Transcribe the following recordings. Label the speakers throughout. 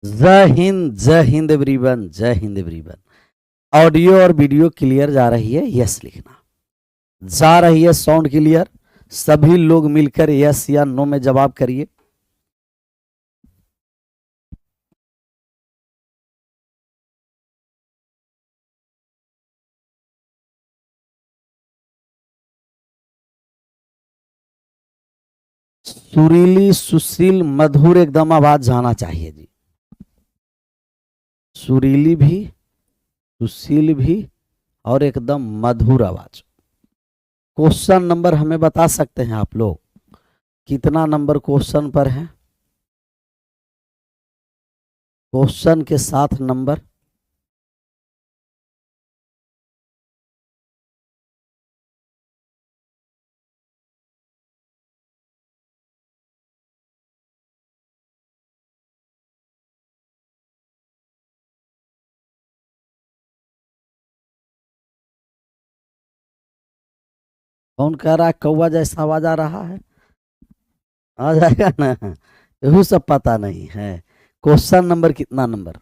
Speaker 1: जय हिंद एवरीवन, जय Hind everyone. Audio और वीडियो क्लियर जा रही है? यस लिखना। जा रही है साउंड क्लियर? सभी लोग मिलकर यस या नो में जवाब करिए। सुरीली, सुशील, मधुर एकदम आवाज जाना चाहिए जी। सुरीली भी, सुशील भी और एकदम मधुर आवाज। क्वेश्चन नंबर हमें बता सकते हैं आप लोग? कितना नंबर क्वेश्चन पर है? क्वेश्चन के साथ नंबर। कौन कह रहा है कौवा जैसा आवाज आ रहा है? आ जाएगा ना? यही सब पता नहीं है। क्वेश्चन नंबर कितना नंबर?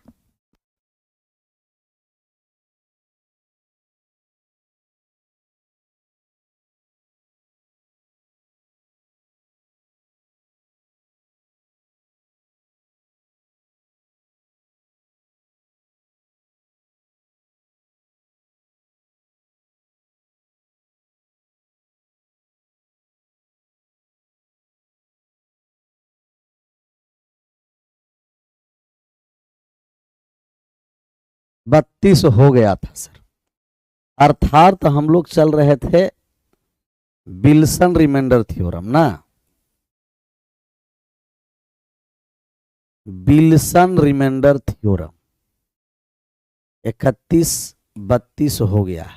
Speaker 1: बत्तीस हो गया था सर। अर्थात हम लोग चल रहे थे विल्सन रिमाइंडर थ्योरम ना। विल्सन रिमाइंडर थ्योरम 31 32 हो गया।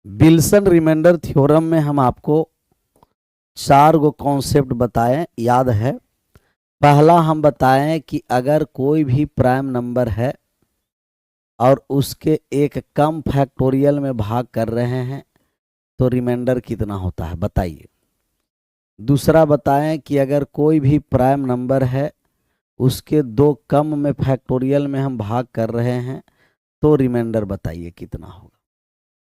Speaker 1: विल्सन रिमाइंडर थ्योरम में हम आपको 4 गो कॉन्सेप्ट बताएं, याद है? पहला हम बताएं कि अगर कोई भी प्राइम नंबर है और उसके एक कम फैक्टोरियल में भाग कर रहे हैं तो रिमाइंडर कितना होता है, बताइए। दूसरा बताएं कि अगर कोई भी प्राइम नंबर है, उसके 2 कम में फैक्टोरियल में हम भाग कर रहे हैं तो रिमाइंडर बताइए कितना होगा।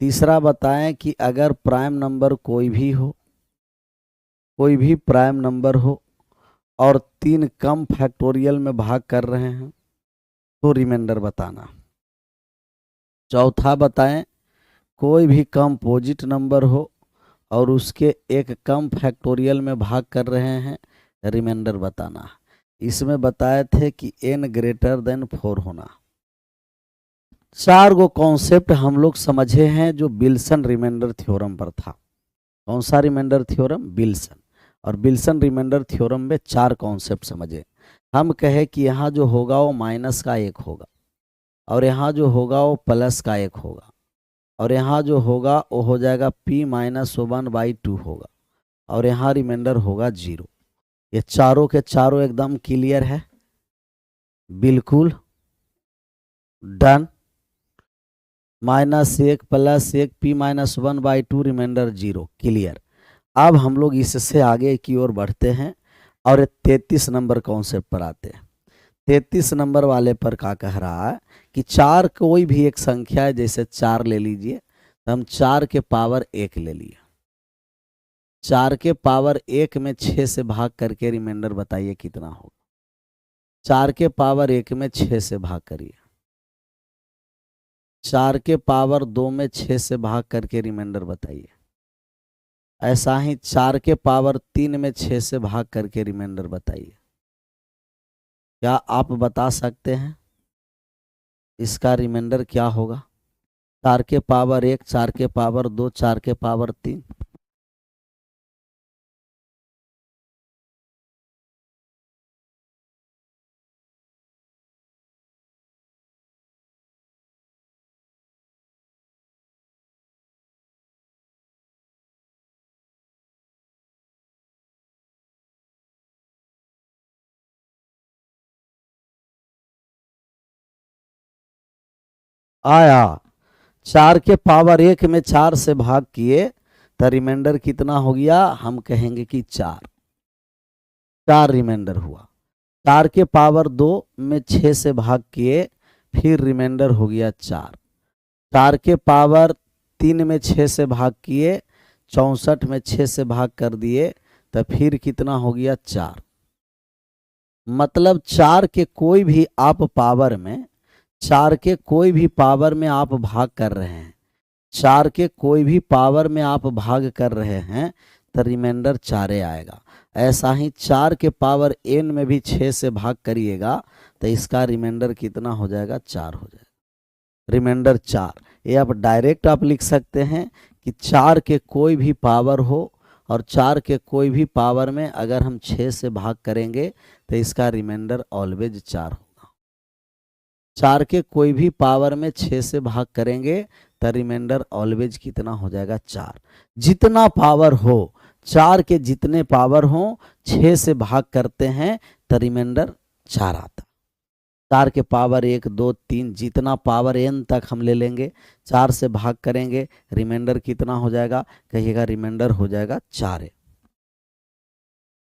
Speaker 1: तीसरा बताएं कि अगर प्राइम नंबर कोई भी प्राइम नंबर हो और 3 कम फैक्टोरियल में भाग कर रहे हैं तो रिमाइंडर बताना। चौथा बताएं कोई भी कंपोजिट नंबर हो और उसके एक कम फैक्टोरियल में भाग कर रहे हैं, रिमाइंडर बताना। इसमें बताए थे कि n ग्रेटर देन 4 होना। 4 गो कॉन्सेप्ट हम लोग समझे हैं जो विल्सन रिमाइंडर थ्योरम पर था। कौन सा रिमाइंडर थ्योरम? विल्सन। और विल्सन रिमाइंडर थ्योरम में 4 कॉन्सेप्ट समझे। हम कहे कि यहाँ जो होगा वो माइनस का 1 होगा, और यहाँ जो होगा वो प्लस का 1 होगा, और यहाँ जो होगा वो हो जाएगा p-1/2 होगा, और यहाँ रिमाइंडर होगा 0। ये चारों के चारों एकदम क्लियर है? बिल्कुल डन। -1 +1 p-1/2 reminder 0 clear. अब हम लोग इससे आगे की ओर बढ़ते हैं और 33 नंबर कॉन्सेप्ट पर आते हैं। 33 नंबर वाले पर क्या कह रहा है कि 4 कोई भी एक संख्या है, जैसे 4 ले लीजिए, तो हम 4 के पावर 1 ले लिए। 4 के पावर 1 में 6 से भाग करके रिमाइंडर बताइए कितना होगा। 4 के पावर 1 में 6 से भाग करिए। 4 के पावर 2 में 6 से भाग करके रिमाइंडर बताइए। ऐसा ही 4 के पावर 3 में 6 से भाग करके रिमाइंडर बताइए। क्या आप बता सकते हैं इसका रिमाइंडर क्या होगा? 4 के पावर 1, 4 के पावर 2, 4 के पावर 3। आया। 4 के पावर 1 में 4 से भाग किए तो रिमाइंडर कितना हो गया? हम कहेंगे कि 4 रिमाइंडर हुआ। 4 के पावर 2 में 6 से भाग किए, फिर रिमाइंडर हो गया 4। 4 के पावर 3 में 6 से भाग किए, 64 में 6 से भाग कर दिए, तो फिर कितना हो गया 4। मतलब 4 के कोई भी आप पावर में, 4 के कोई भी पावर में आप भाग कर रहे हैं, 4 के कोई भी पावर में आप भाग कर रहे हैं, तो रिमाइंडर 4 आएगा। ऐसा ही 4 के पावर n में भी 6 से भाग करिएगा, तो इसका रिमाइंडर कितना हो जाएगा 4 हो जाएगा, रिमाइंडर 4। ये आप डायरेक्ट आप लिख सकते हैं कि 4 के कोई भी पावर हो और 4 के कोई भी पावर में अगर हम 6 से भाग करेंगे तो इसका रिमाइंडर ऑलवेज 4 होगा। 4 के कोई भी पावर में 6 से भाग करेंगे तो रिमाइंडर ऑलवेज कितना हो जाएगा 4। जितना पावर हो, 4 के जितने पावर हो 6 से भाग करते हैं तो रिमाइंडर 4 आता। 4 के पावर 1 2 3 जितना पावर n तक हम ले लेंगे, 4 से भाग करेंगे, रिमाइंडर कितना हो जाएगा, कहिएगा रिमाइंडर हो जाएगा 4।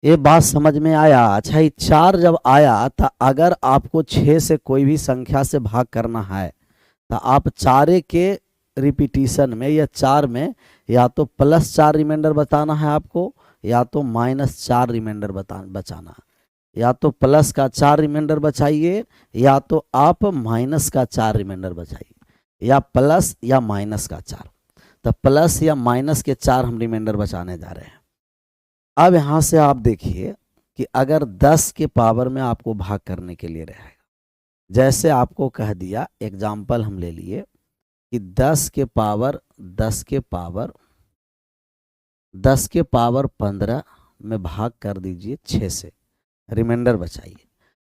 Speaker 1: ये बात समझ में आया? अच्छा, ये 4 जब आया तो अगर आपको 6 से कोई भी संख्या से भाग करना है तो आप 4 के रिपीटिशन में या 4 में या तो +4 रिमाइंडर बताना है आपको, या तो -4 रिमाइंडर बचाना है। या तो प्लस का 4 रिमाइंडर बचाइए, या तो आप माइनस का 4 रिमाइंडर बचाइए, या प्लस या माइनस का 4। तो प्लस या माइनस के 4 हम रिमाइंडर बचाने जा रहे हैं। अब यहाँ से आप देखिए कि अगर 10 के पावर में आपको भाग करने के लिए रहेगा, जैसे आपको कह दिया, एग्जाम्पल हम ले लिए कि 10 के पावर 15 में भाग कर दीजिए 6 से, रिमाइंडर बचाइए।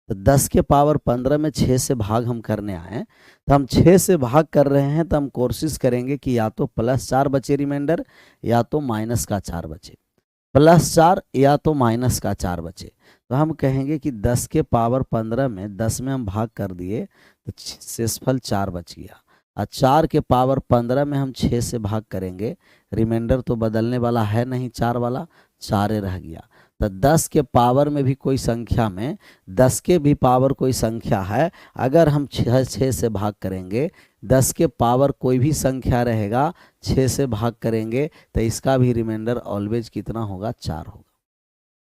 Speaker 1: तो 10 के पावर 15 में 6 से भाग हम करने आए, तो हम 6 से भाग कर रहे हैं, तो हम कोशिश करेंगे कि या तो +4 बचे रिमाइंडर, या तो -4 बचे। +4 या तो -4 बचे, तो हम कहेंगे कि 10 के पावर 15 में 10 में हम भाग कर दिए तो शेषफल 4 बच गया। और 4 के पावर 15 में हम 6 से भाग करेंगे, रिमाइंडर तो बदलने वाला है नहीं, 4 वाला 4 रह गया। तो 10 के पावर में भी कोई संख्या में 10 के भी पावर कोई संख्या है, अगर हम 6 से भाग करेंगे, 10 के पावर कोई भी संख्या रहेगा 6 से भाग करेंगे, तो इसका भी रिमाइंडर ऑलवेज कितना होगा 4 होगा।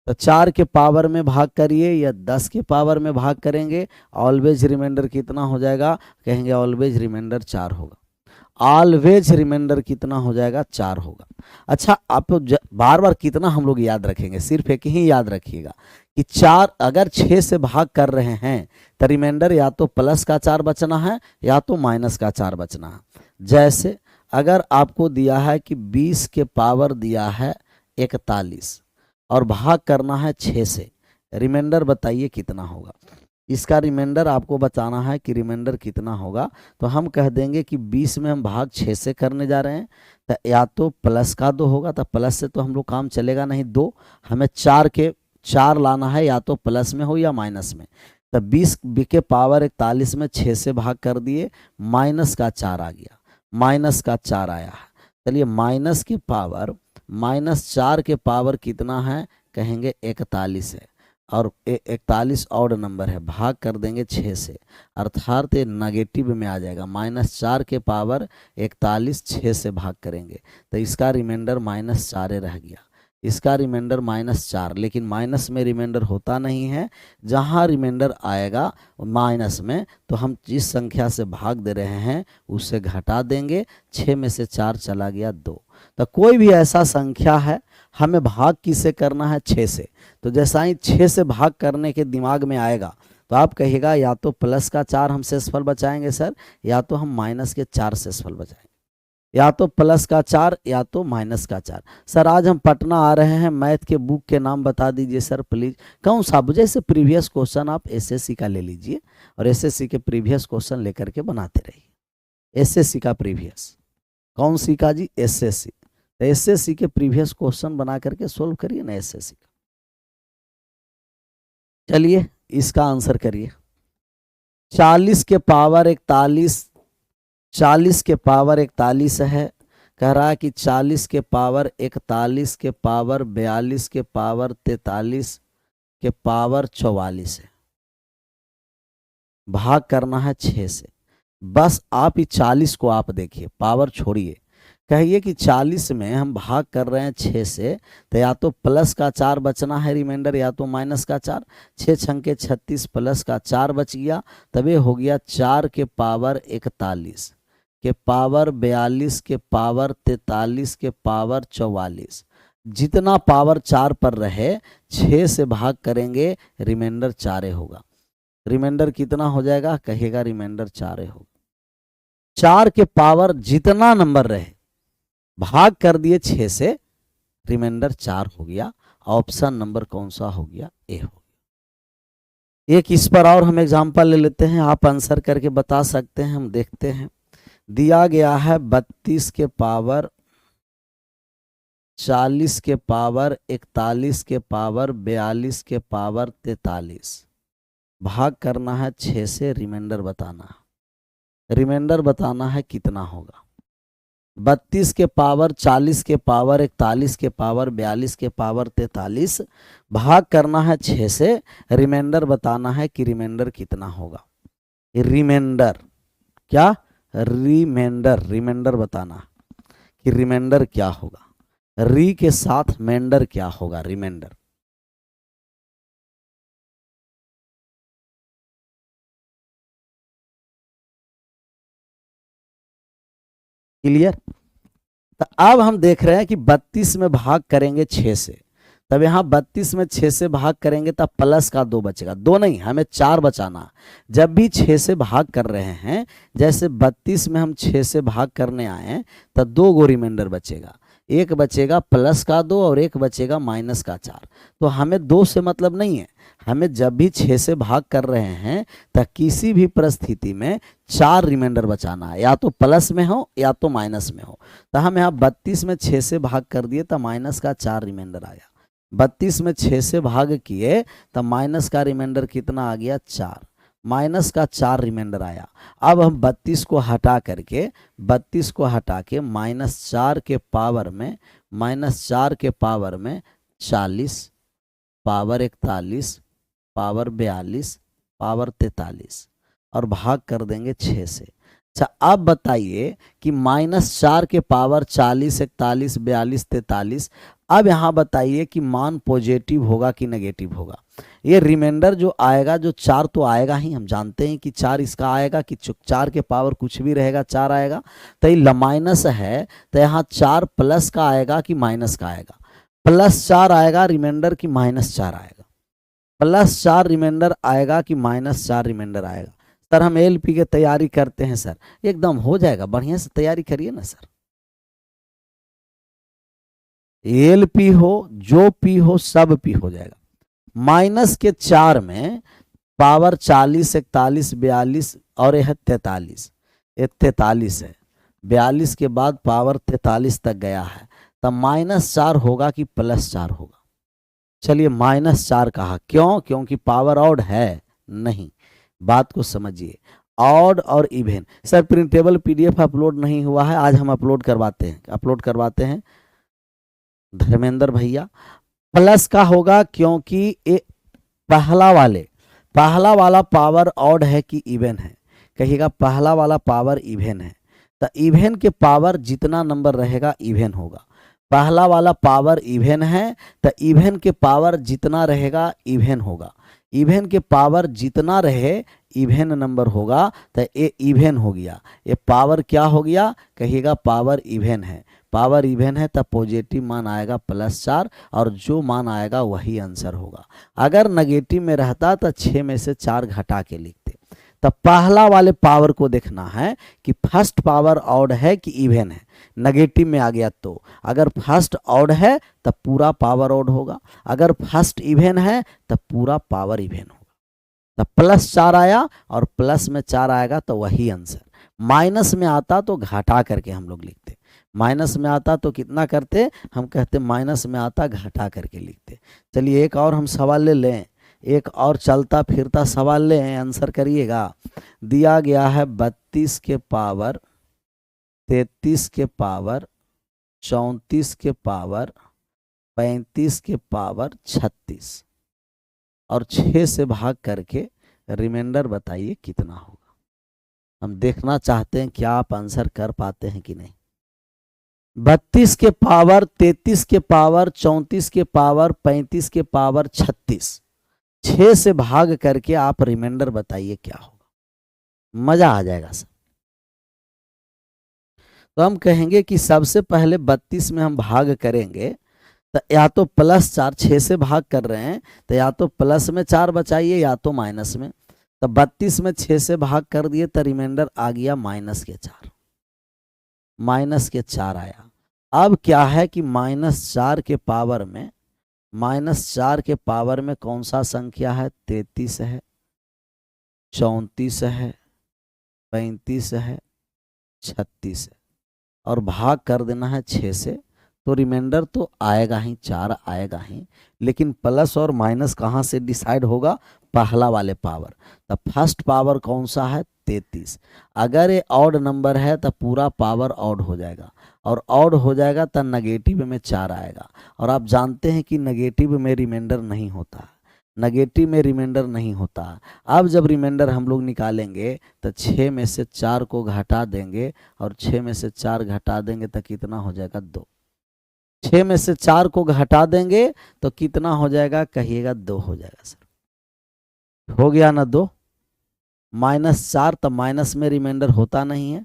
Speaker 1: तो 4 के पावर में भाग करिए या 10 के पावर में भाग करेंगे, ऑलवेज रिमाइंडर कितना हो जाएगा, कहेंगे ऑलवेज रिमाइंडर 4 होगा। ऑलवेज रिमाइंडर कितना हो जाएगा 4 होगा। अच्छा, आप बार बार कितना हम लोग याद रखेंगे, सिर्फ एक ही याद रखिएगा कि 4 अगर 6 से भाग कर रहे हैं तो रिमाइंडर या तो प्लस का 4 बचना है या तो माइनस का 4 बचना है। जैसे अगर आपको दिया है कि 20 के पावर दिया है 41 और भाग करना है 6 से, रिमाइंडर बताइए कितना होगा। इसका रिमाइंडर आपको बताना है कि रिमाइंडर कितना होगा, तो हम कह देंगे कि 20 में हम भाग 6 से करने जा रहे हैं, तो या तो प्लस का 2 होगा, तो प्लस से तो हम लोग काम चलेगा नहीं, 2 हमें 4 के 4 लाना है, या तो प्लस में हो या माइनस में। तो 20 के पावर 41 में 6 से भाग कर दिए, माइनस का 4 आ गया, माइनस का 4 आया है। चलिए -4 के पावर कितना है, कहेंगे 41 है, और 41 ऑड नंबर है, भाग कर देंगे 6 से, अर्थात ये नेगेटिव में आ जाएगा। -4 के पावर 41 6 से भाग करेंगे, तो इसका रिमाइंडर -4 रह गया, इसका रिमाइंडर -4। लेकिन माइनस में रिमाइंडर होता नहीं है, जहाँ रिमाइंडर आएगा माइनस में तो हम जिस संख्या से भाग दे रहे हैं उससे घटा देंगे, 6 में से 4 चला गया 2। तो कोई भी ऐसा संख्या है, हमें भाग किससे करना है 6 से, तो जैसा ही 6 से भाग करने के दिमाग में आएगा तो आप कहिएगा या तो प्लस का 4 हम शेषफल बचाएंगे सर, या तो हम माइनस के 4 शेषफल बचाएंगे, या तो प्लस का 4 या तो माइनस का 4। सर आज हम पटना आ रहे हैं, मैथ के बुक के नाम बता दीजिए सर प्लीज। कौन सा? जैसे प्रीवियस क्वेश्चन आप एसएससी का ले लीजिए और एसएससी के प्रीवियस क्वेश्चन लेकर के बनाते रहिए। एसएससी का प्रीवियस कौन सी का जी? एसएससी। तो एसएससी के प्रीवियस क्वेश्चन बना करके सोल्व करिए ना एसएससी का। चलिए इसका आंसर करिए। 40 के पावर 41, 40 के पावर 41 है, कह रहा है कि 40 के पावर 41 के पावर 42 के पावर 43 के पावर 44 है। भाग करना है 6 से। बस आप ही 40 को आप देखिए, पावर छोड़िए, कहिए कि 40 में हम भाग कर रहे हैं 6 से, तो या तो प्लस का 4 बचना है रिमाइंडर, या तो माइनस का 4। 6 छंके 36 प्लस का 4 बच गया, तब ये हो गया 4 के पावर 41 के पावर 42 के पावर 43 के पावर 44। जितना पावर 4 पर रहे 6 से भाग करेंगे, रिमाइंडर 4 होगा। रिमाइंडर कितना हो जाएगा, कहिएगा रिमाइंडर 4 होगा। 4 के पावर जितना नंबर रहे भाग कर दिए 6 से, रिमाइंडर 4 हो गया। ऑप्शन नंबर कौन सा हो गया, ए हो गया। एक इस पर और हम एग्जांपल ले लेते हैं, आप आंसर करके बता सकते हैं, हम देखते हैं। दिया गया है 32 के पावर 40 के पावर 41 के पावर 42 के पावर 43। भाग करना है 6 से, रिमाइंडर बताना है। रिमाइंडर बताना है कितना होगा। 32 के पावर 40 के पावर 41 के पावर 42 के पावर 43। भाग करना है 6 से, रिमाइंडर बताना है कि रिमाइंडर कितना होगा। रिमाइंडर क्या, रिमाइंडर बताना कि रिमाइंडर क्या होगा। री के साथ मेंडर क्या होगा, रिमाइंडर। क्लियर। तो अब हम देख रहे हैं कि 32 में भाग करेंगे 6 से, तब यहाँ 32 में 6 से भाग करेंगे तब प्लस का 2 बचेगा। 2 नहीं, हमें 4 बचाना। जब भी 6 से भाग कर रहे हैं, जैसे 32 में हम 6 से भाग करने आए, तब 2 गो रिमाइंडर बचेगा। एक बचेगा प्लस का 2 और एक बचेगा माइनस का 4। तो हमें 2 से मतलब नहीं है, हमें जब भी 6 से भाग कर रहे हैं तो किसी भी परिस्थिति में 4 रिमाइंडर बचाना है, या तो प्लस में हो या तो माइनस में हो। तो हम यहाँ 32 में 6 से भाग कर दिए तो माइनस का 4 रिमाइंडर आया। 32 में 6 से भाग किए तो माइनस का रिमाइंडर कितना आ गया, 4। माइनस का 4 रिमाइंडर आया। अब हम 32 को हटा करके, 32 को हटा के -4 के पावर में, -4 के पावर में 40 पावर 41 पावर 42 पावर 43 और भाग कर देंगे 6 से। अच्छा, अब बताइए कि -4 के पावर 40 41 42 43। अब यहाँ बताइए कि मान पॉजिटिव होगा कि नेगेटिव होगा। ये रिमाइंडर जो आएगा, जो 4 तो आएगा ही, हम जानते हैं कि 4 इसका आएगा, कि 4 के पावर कुछ भी रहेगा 4 आएगा। तो ये माइनस है, तो यहाँ 4 प्लस का आएगा कि माइनस का आएगा। +4 आएगा रिमाइंडर कि -4 आएगा। +4 रिमाइंडर आएगा कि -4 रिमाइंडर आएगा। सर हम एलपी की तैयारी करते हैं सर, एकदम हो जाएगा, बढ़िया से तैयारी करिए ना सर। एलपी हो, जो पी हो, सब पी हो जाएगा। -4 में पावर 40 41 42 और यह 43, ये 43 है। 42 के बाद पावर 43 तक गया है, तब -4 होगा कि +4 होगा। चलिए -4 कहा, क्यों, क्योंकि पावर ऑड है नहीं। बात को समझिए, ऑड और even. Sir printable PDF upload नहीं हुआ है, आज हम अपलोड करवाते हैं धर्मेंद्र भैया। प्लस का होगा क्योंकि पहला वाला पावर ऑड है कि इवन है, कहिएगा पहला वाला पावर इवन है। तो इवन के पावर जितना नंबर रहेगा इवन होगा। पहला वाला पावर इवन है तो इवन के पावर जितना रहेगा इवन होगा। इवन के पावर जितना रहे इवन नंबर होगा, तो ये इवन हो गया। ये पावर क्या हो गया, कहिएगा पावर इवन है। पावर इवन है तब पॉजिटिव मान आएगा +4, और जो मान आएगा वही आंसर होगा। अगर नेगेटिव में रहता तो 6 में से 4 घटा के लिखते। तो पहला वाले पावर को देखना है कि फर्स्ट पावर ऑड है कि इवन है। नेगेटिव में आ गया तो अगर फर्स्ट ऑड है तब पूरा पावर ऑड होगा, अगर फर्स्ट इवन है तब पूरा पावर इवन होगा। तो +4 आया और प्लस में 4 आएगा तो वही आंसर। माइनस में आता तो घटा करके हम लोग लिखते, माइनस में आता तो कितना करते, हम कहते माइनस में आता घटा करके लिखते। चलिए एक और हम सवाल ले लें, एक और चलता फिरता सवाल लें, आंसर करिएगा। दिया गया है 32 के पावर 33 के पावर 34 के पावर 35 के पावर 36 और 6 से भाग करके रिमाइंडर बताइए कितना होगा। हम देखना चाहते हैं क्या आप आंसर कर पाते हैं कि नहीं। 32 के पावर 33 के पावर 34 के पावर 35 के पावर 36, 6 से भाग करके आप रिमाइंडर बताइए क्या होगा। मजा आ जाएगा सब। तो हम कहेंगे कि सबसे पहले 32 में हम भाग करेंगे तो या तो +4, 6 से भाग कर रहे हैं तो या तो प्लस में 4 बचाइए या तो माइनस में। तो 32 में 6 से भाग कर दिए तो रिमाइंडर आ गया -4, -4 आया। अब क्या है कि -4 के पावर में, -4 के पावर में कौन सा संख्या है, 33 है, 34 है, 35 है, 36 है, और भाग कर देना है 6 से। तो रिमाइंडर तो आएगा ही, 4 आएगा ही, लेकिन प्लस और माइनस कहाँ से डिसाइड होगा, पहला वाले पावर। तो फर्स्ट पावर कौन सा है, 33। अगर ये ऑड नंबर है तो पूरा पावर ऑड हो जाएगा, और ऑड हो जाएगा तो नेगेटिव में 4 आएगा। और आप जानते हैं कि नेगेटिव में रिमाइंडर नहीं होता, नेगेटिव में रिमाइंडर नहीं होता। अब जब रिमाइंडर हम लोग निकालेंगे तो 6 में से 4 को घटा देंगे, और 6 में से 4 घटा देंगे तो कितना हो जाएगा, 2। 6 में से 4 को घटा देंगे तो कितना हो जाएगा, कहिएगा 2 हो जाएगा सर। हो गया ना 2, -4, तो माइनस में रिमाइंडर होता नहीं है।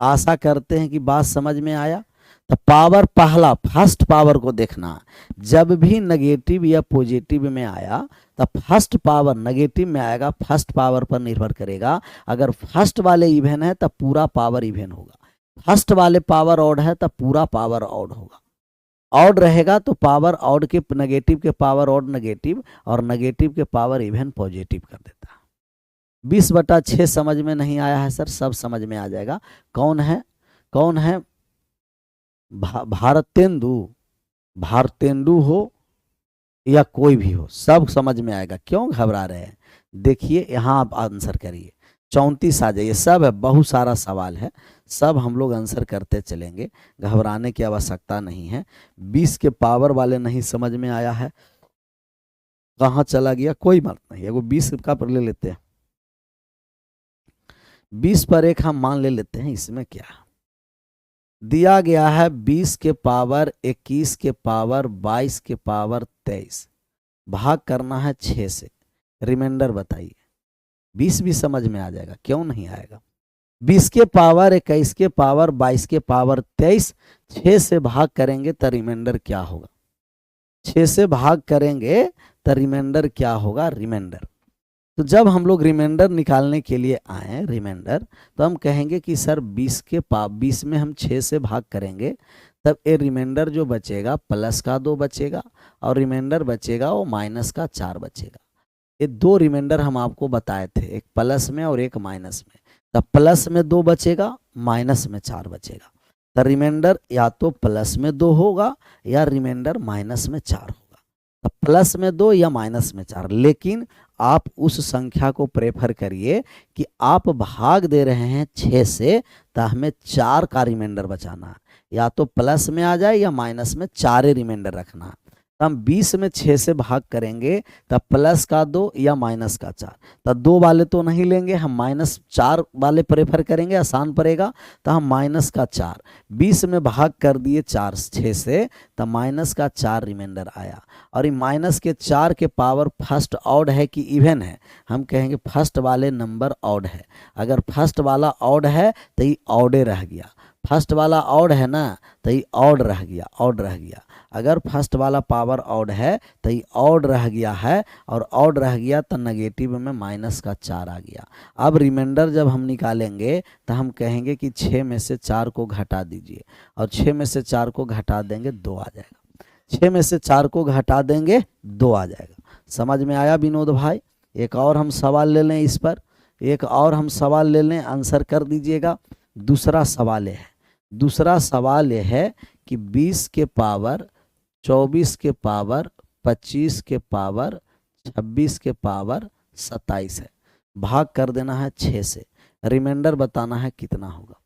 Speaker 1: आशा करते हैं कि बात समझ में आया। तो पावर पहला, फर्स्ट पावर को देखना, जब भी नेगेटिव या पॉजिटिव में आया तो फर्स्ट पावर नेगेटिव में आएगा, फर्स्ट पावर पर निर्भर करेगा। अगर फर्स्ट वाले इवन है तो पूरा पावर इवन होगा, फर्स्ट वाले पावर ऑड है तो पूरा पावर ऑड होगा। ऑड रहेगा तो पावर ऑड के, नेगेटिव के पावर ऑड नेगेटिव, और नेगेटिव के पावर इवन पॉजिटिव कर देता है। 20/6 समझ में नहीं आया है सर, सब समझ में आ जाएगा। कौन है, कौन है, भारतेंदु, भारतेंदु हो या कोई भी हो, सब समझ में आएगा। क्यों घबरा रहे हैं, देखिए यहाँ आप आंसर करिए। 34 आ जाइए, सब है, बहुत सारा सवाल है, सब हम लोग आंसर करते चलेंगे, घबराने की आवश्यकता नहीं है। 20 के पावर वाले नहीं समझ में आया है, कहाँ चला गया, कोई बात नहीं, वो 20 का पर ले लेते हैं, 20 पर 1 हम मान ले लेते हैं। इसमें क्या दिया गया है, 20 के पावर 21 के पावर 22 के पावर 23, भाग करना है 6 से, रिमाइंडर बताइए। 20 भी समझ में आ जाएगा, क्यों नहीं आएगा। 20 के पावर 21 के पावर 22 के पावर 23, 6 से भाग करेंगे तो रिमाइंडर क्या होगा, 6 से भाग करेंगे तो रिमाइंडर क्या होगा, रिमाइंडर। तो जब हम लोग रिमाइंडर निकालने के लिए आए रिमाइंडर, तो हम कहेंगे कि सर 20 में हम 6 से भाग करेंगे, तब ये रिमाइंडर जो बचेगा प्लस का 2 बचेगा, और रिमाइंडर बचेगा वो -4 बचेगा। ये 2 रिमाइंडर हम आपको बताए थे, एक प्लस में और एक माइनस में। तब प्लस में 2 बचेगा, माइनस में 4 बचेगा। तो रिमाइंडर या तो प्लस में 2 होगा या रिमाइंडर माइनस में 4 होगा। तो प्लस में 2 या माइनस में 4, लेकिन आप उस संख्या को प्रेफर करिए कि आप भाग दे रहे हैं 6 से, तो हमें 4 का रिमाइंडर बचाना है, या तो प्लस में आ जाए या माइनस में, 4 रिमाइंडर रखना है। तो हम 20 में 6 से भाग करेंगे तब प्लस का 2 या माइनस का 4, तो 2 वाले तो नहीं लेंगे, हम -4 वाले प्रेफर करेंगे, आसान पड़ेगा। तो हम -4, 20 में भाग कर दिए 6 से, तो -4 रिमाइंडर आया। और ये -4 के पावर फर्स्ट ऑड है कि इवन है, हम कहेंगे फर्स्ट वाले नंबर ऑड है। अगर फर्स्ट वाला ऑड है तो ये ऑडे रह गया, फर्स्ट वाला ऑड है ना तो ये ऑड रह गया, ऑड रह गया। अगर फर्स्ट वाला पावर ऑड है तो ये ऑड रह गया है, और ऑड रह गया तो नेगेटिव में -4 आ गया। अब रिमाइंडर जब हम निकालेंगे तो हम कहेंगे कि 6 में से 4 को घटा दीजिए, और 6 में से 4 को घटा देंगे 2 आ जाएगा, 6 में से 4 को घटा देंगे 2 आ जाएगा। समझ में आया विनोद भाई। एक और हम सवाल ले लें इस पर, एक और हम सवाल ले लें, आंसर कर दीजिएगा। दूसरा सवाल है, दूसरा सवाल यह है कि 20 के पावर 24 के पावर 25 के पावर 26 के पावर 27 है, भाग कर देना है 6 से, रिमाइंडर बताना है कितना होगा,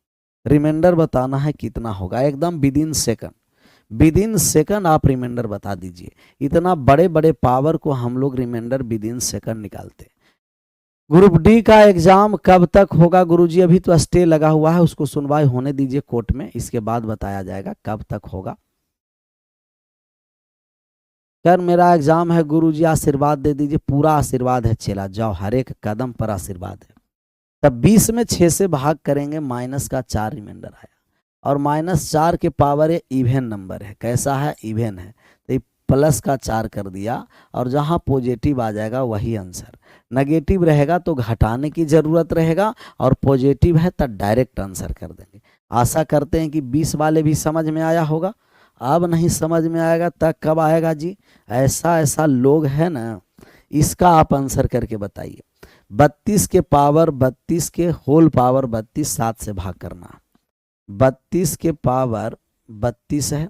Speaker 1: रिमाइंडर बताना है कितना होगा, एकदम within second, with in second आप रिमाइंडर बता दीजिए। इतना बड़े बड़े पावर को हम लोग रिमाइंडर विद इन सेकंड निकालते हैं। ग्रुप डी का एग्जाम कब तक होगा गुरुजी? अभी तो स्टे लगा हुआ है, उसको सुनवाई होने दीजिए कोर्ट में, इसके बाद बताया जाएगा कब तक होगा। सर मेरा एग्जाम है गुरुजी, आशीर्वाद दे दीजिए। पूरा आशीर्वाद है चला जाओ, हर एक कदम पर आशीर्वाद है। तब 20 में 6 से भाग करेंगे, माइनस का 4 रिमाइंडर आया, और -4 के पावर ये इवन नंबर है। कैसा है? इवन है, तो प्लस का 4 कर दिया, और जहां पॉजिटिव आ जाएगा वही आंसर। नेगेटिव रहेगा तो घटाने की जरूरत रहेगा, और पॉजिटिव है तो डायरेक्ट आंसर कर देंगे। आशा करते हैं कि 20 वाले भी समझ में आया होगा। अब नहीं समझ में आएगा तब कब आएगा जी? ऐसा ऐसा लोग है ना, इसका आप आंसर करके बताइए। 32 के पावर 32 के होल पावर 32 7 से भाग करना। 32 के पावर 32 है,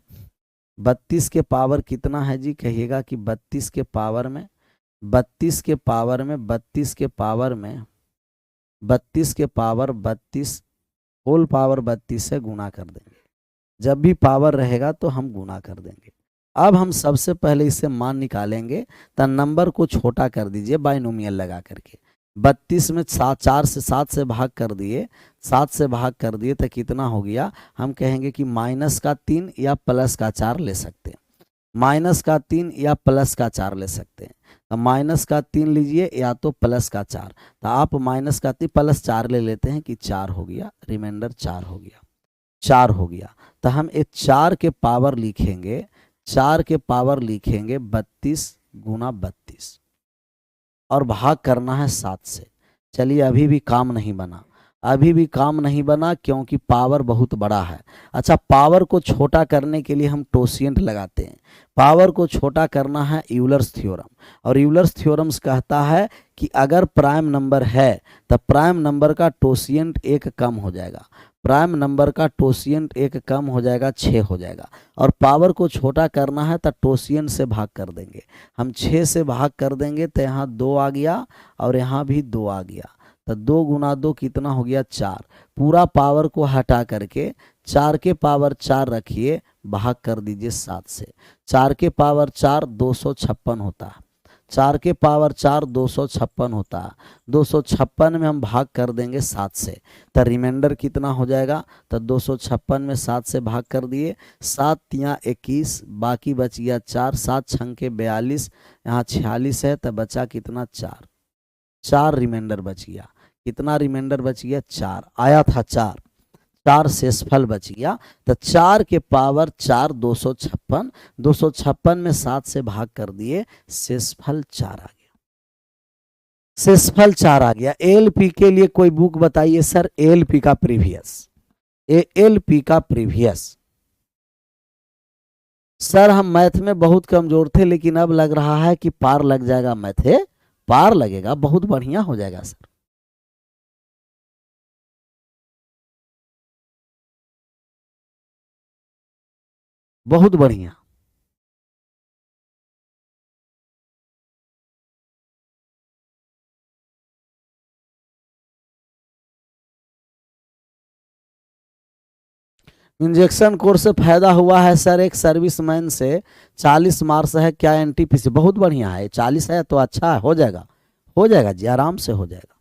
Speaker 1: 32 के पावर कितना है जी? कहिएगा कि 32 के पावर में 32 के पावर में 32 के पावर में 32 के पावर 32 होल पावर 32 से गुणा कर देंगे। जब भी पावर रहेगा तो हम गुणा कर देंगे। अब हम सबसे पहले इससे मान निकालेंगे, तो नंबर को छोटा कर दीजिए बाइनोमियल लगा करके। 32 में 4 से 7 से भाग कर दिए, 7 से भाग कर दिए तो कितना हो गया? हम कहेंगे कि -3 या +4 ले सकते हैं। -3 या +4 ले सकते हैं। तो -3 लीजिए या तो +4। तो आप -3 +4 ले लेते हैं कि 4 हो गया, रिमाइंडर 4 हो गया, 4 हो गया। तो हम एक 4 के पावर लिखेंगे, 4 के पावर लिखेंगे 32 गुना 32, और भाग करना है 7 से। चलिए अभी भी काम नहीं बना, अभी भी काम नहीं बना, क्योंकि पावर बहुत बड़ा है। अच्छा, पावर को छोटा करने के लिए हम टोसिएंट लगाते हैं। पावर को छोटा करना है यूलर्स थ्योरम, और यूलर्स थ्योरम्स कहता है कि अगर प्राइम नंबर है तो प्राइम नंबर का टोसिएंट 1 कम हो जाएगा, प्राइम नंबर का टोसिएंट 1 कम हो जाएगा, 6 हो जाएगा। और पावर को छोटा करना है तो टोसिएंट से भाग कर देंगे। हम 6 से भाग कर देंगे तो यहाँ 2 आ गया, और यहाँ भी 2 आ गया, तो 2 गुना 2 कितना हो गया? 4। पूरा पावर को हटा करके 4 के पावर 4 रखिए, भाग कर दीजिए 7 से। 4 के पावर 4 256 होता है, 4 के पावर 4 256 होता है। 256 में हम भाग कर देंगे 7 से, तो रिमाइंडर कितना हो जाएगा? तो 256 में 7 से भाग कर दिए, 7 तिया 21, बाकी बच गया 4, 7 छंग के 42, यहाँ 46 है, तो बचा कितना? 4, 4 रिमाइंडर बच गया। कितना रिमाइंडर बच गया? 4 आया था, 4 4 शेषफल बच गया। तो 4 के पावर 4 256, 256 में 7 से भाग कर दिए, शेषफल 4 आ गया, शेषफल 4 आ गया। एलपी के लिए कोई बुक बताइए सर, एलपी का प्रीवियस, एलपी का प्रीवियस। सर हम मैथ में बहुत कमजोर थे, लेकिन अब लग रहा है कि पार लग जाएगा, मैथ है पार लगेगा, बहुत बढ़िया हो जाएगा सर। बहुत बढ़िया। इंजेक्शन कोर्स से फायदा हुआ है सर, एक सर्विसमैन से 40 मार्क्स है, क्या एनटीपीसी? बहुत बढ़िया है, 40 है तो अच्छा है, हो जाएगा, हो जाएगा जी, आराम से हो जाएगा।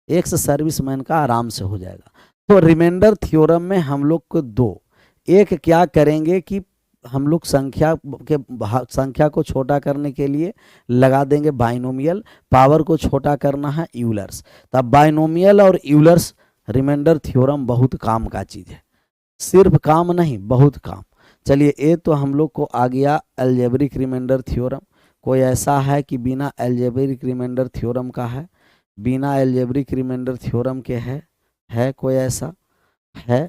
Speaker 1: एक से सर्विसमैन का आराम से हो जाएगा। तो रिमाइंडर थ्योरम में हम लोग को 2, एक क्या करेंगे कि हम लोग संख्या को छोटा करने के लिए लगा देंगे बाइनोमियल, पावर को छोटा करना है यूलर्स। तब बाइनोमियल और यूलर्स रिमाइंडर थ्योरम बहुत काम का चीज़ है, सिर्फ काम नहीं, बहुत काम। चलिए ये तो हम लोग को आ गया अलजेब्रिक रिमाइंडर थ्योरम। कोई ऐसा है कि बिना अलजेब्रिक रिमाइंडर थ्योरम का है? बिना अलजेब्रिक रिमाइंडर थ्योरम के है कोई ऐसा? है?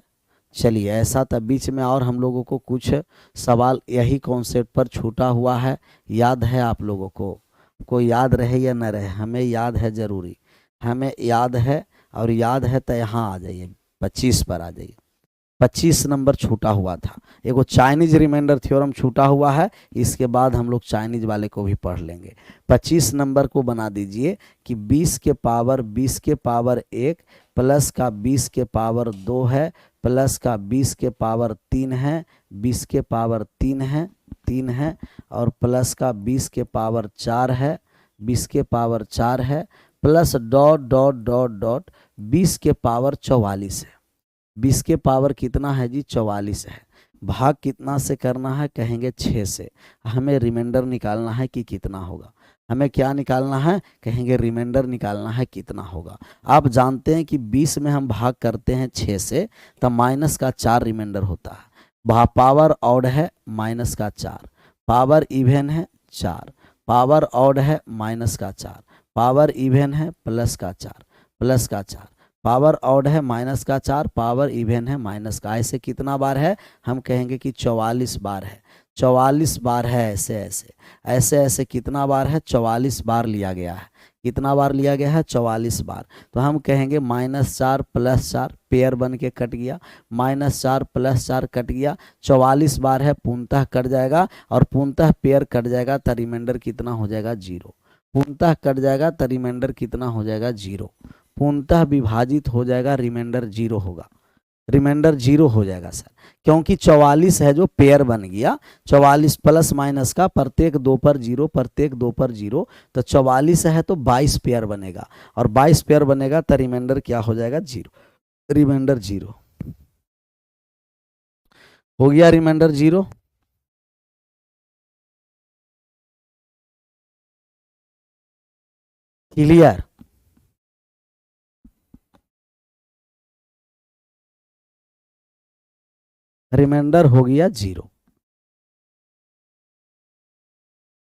Speaker 1: चलिए ऐसा तब बीच में और हम लोगों को कुछ सवाल यही कॉन्सेप्ट पर छूटा हुआ है, याद है आप लोगों को? कोई याद रहे या न रहे, हमें याद है, ज़रूरी हमें याद है। और याद है तो यहाँ आ जाइए, 25 पर आ जाइए। 25 नंबर छूटा हुआ था। एगो चाइनीज रिमाइंडर थ्योरम छूटा हुआ है, इसके बाद हम लोग चाइनीज वाले को भी पढ़ लेंगे। 25 नंबर को बना दीजिए कि 20 के पावर 1 प्लस का 20 के पावर 2 है, प्लस का 20 के पावर 3 है, 20 के पावर 3 है और प्लस का 20 के पावर 4 है, 20 के पावर 4 है, plus dot dot dot dot 20 के पावर 44 है। 20 के पावर कितना है जी? 44 है। भाग कितना से करना है? कहेंगे 6 से। हमें रिमाइंडर निकालना है कि कितना होगा। हमें क्या निकालना है? कहेंगे रिमाइंडर निकालना है कितना होगा। आप जानते हैं कि 20 में हम भाग करते हैं 6 से, तब माइनस का 4 रिमाइंडर होता है। पावर ऑड है माइनस का 4, पावर इवन है 4, पावर ऑड है माइनस का 4, पावर इवन है प्लस का 4, प्लस का 4, पावर ऑड है माइनस का 4, पावर इवन है माइनस का। ऐसे कितना बार है? हम कहेंगे कि 44 बार है। 44 बार है। ऐसे ऐसे ऐसे ऐसे कितना बार है? 44 बार लिया गया है। कितना बार लिया गया है? 44 बार। तो हम कहेंगे -4 + 4 पेयर बन के कट गया, -4 + 4 कट गया। 44 बार है, पूर्णतः कट जाएगा और पूर्णतः पेयर कट जाएगा तो रिमाइंडर कितना हो जाएगा? 0। पूर्णतः कट जाएगा तो रिमाइंडर कितना हो जाएगा? 0। पूर्णतः विभाजित हो जाएगा, रिमाइंडर 0 होगा। रिमाइंडर 0 हो जाएगा सर, क्योंकि 44 है जो पेयर बन गया। 44 प्लस माइनस का प्रत्येक 2 पर 0, प्रत्येक 2 पर 0, तो 44 है तो 22 पेयर बनेगा और 22 पेयर बनेगा तो रिमाइंडर क्या हो जाएगा? 0। रिमाइंडर 0 हो गया। रिमाइंडर 0। क्लियर? रिमाइंडर हो गया 0।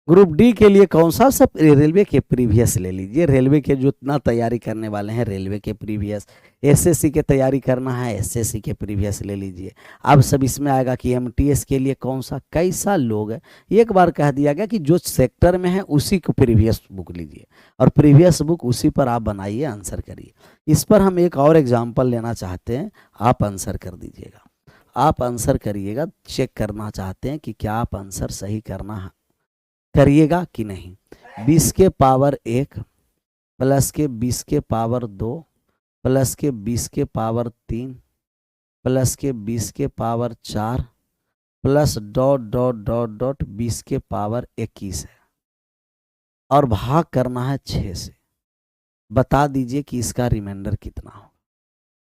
Speaker 1: ग्रुप डी के लिए कौन सा? सब रेलवे के प्रीवियस ले लीजिए। रेलवे के जो इतना तैयारी करने वाले हैं, रेलवे के प्रीवियस। एसएससी के तैयारी करना है, एसएससी के प्रीवियस ले लीजिए। अब सब इसमें आएगा कि एमटीएस के लिए कौन सा, कैसा लोग है। एक बार कह दिया गया कि जो सेक्टर में है उसी को प्रीवियस बुक लीजिए और प्रीवियस बुक उसी पर आप बनाइए, आंसर करिए। इस पर हम एक और एग्जाम्पल लेना चाहते हैं, आप आंसर कर दीजिएगा। आप आंसर करिएगा, चेक करना चाहते हैं कि क्या आप आंसर सही करना करिएगा कि नहीं। 20 के पावर 1 प्लस के 20 के पावर 2 प्लस के 20 के पावर 3 प्लस के 20 के power 4 plus dot dot dot dot 20 के पावर 21 है और भाग करना है 6 से। बता दीजिए कि इसका रिमाइंडर कितना होगा।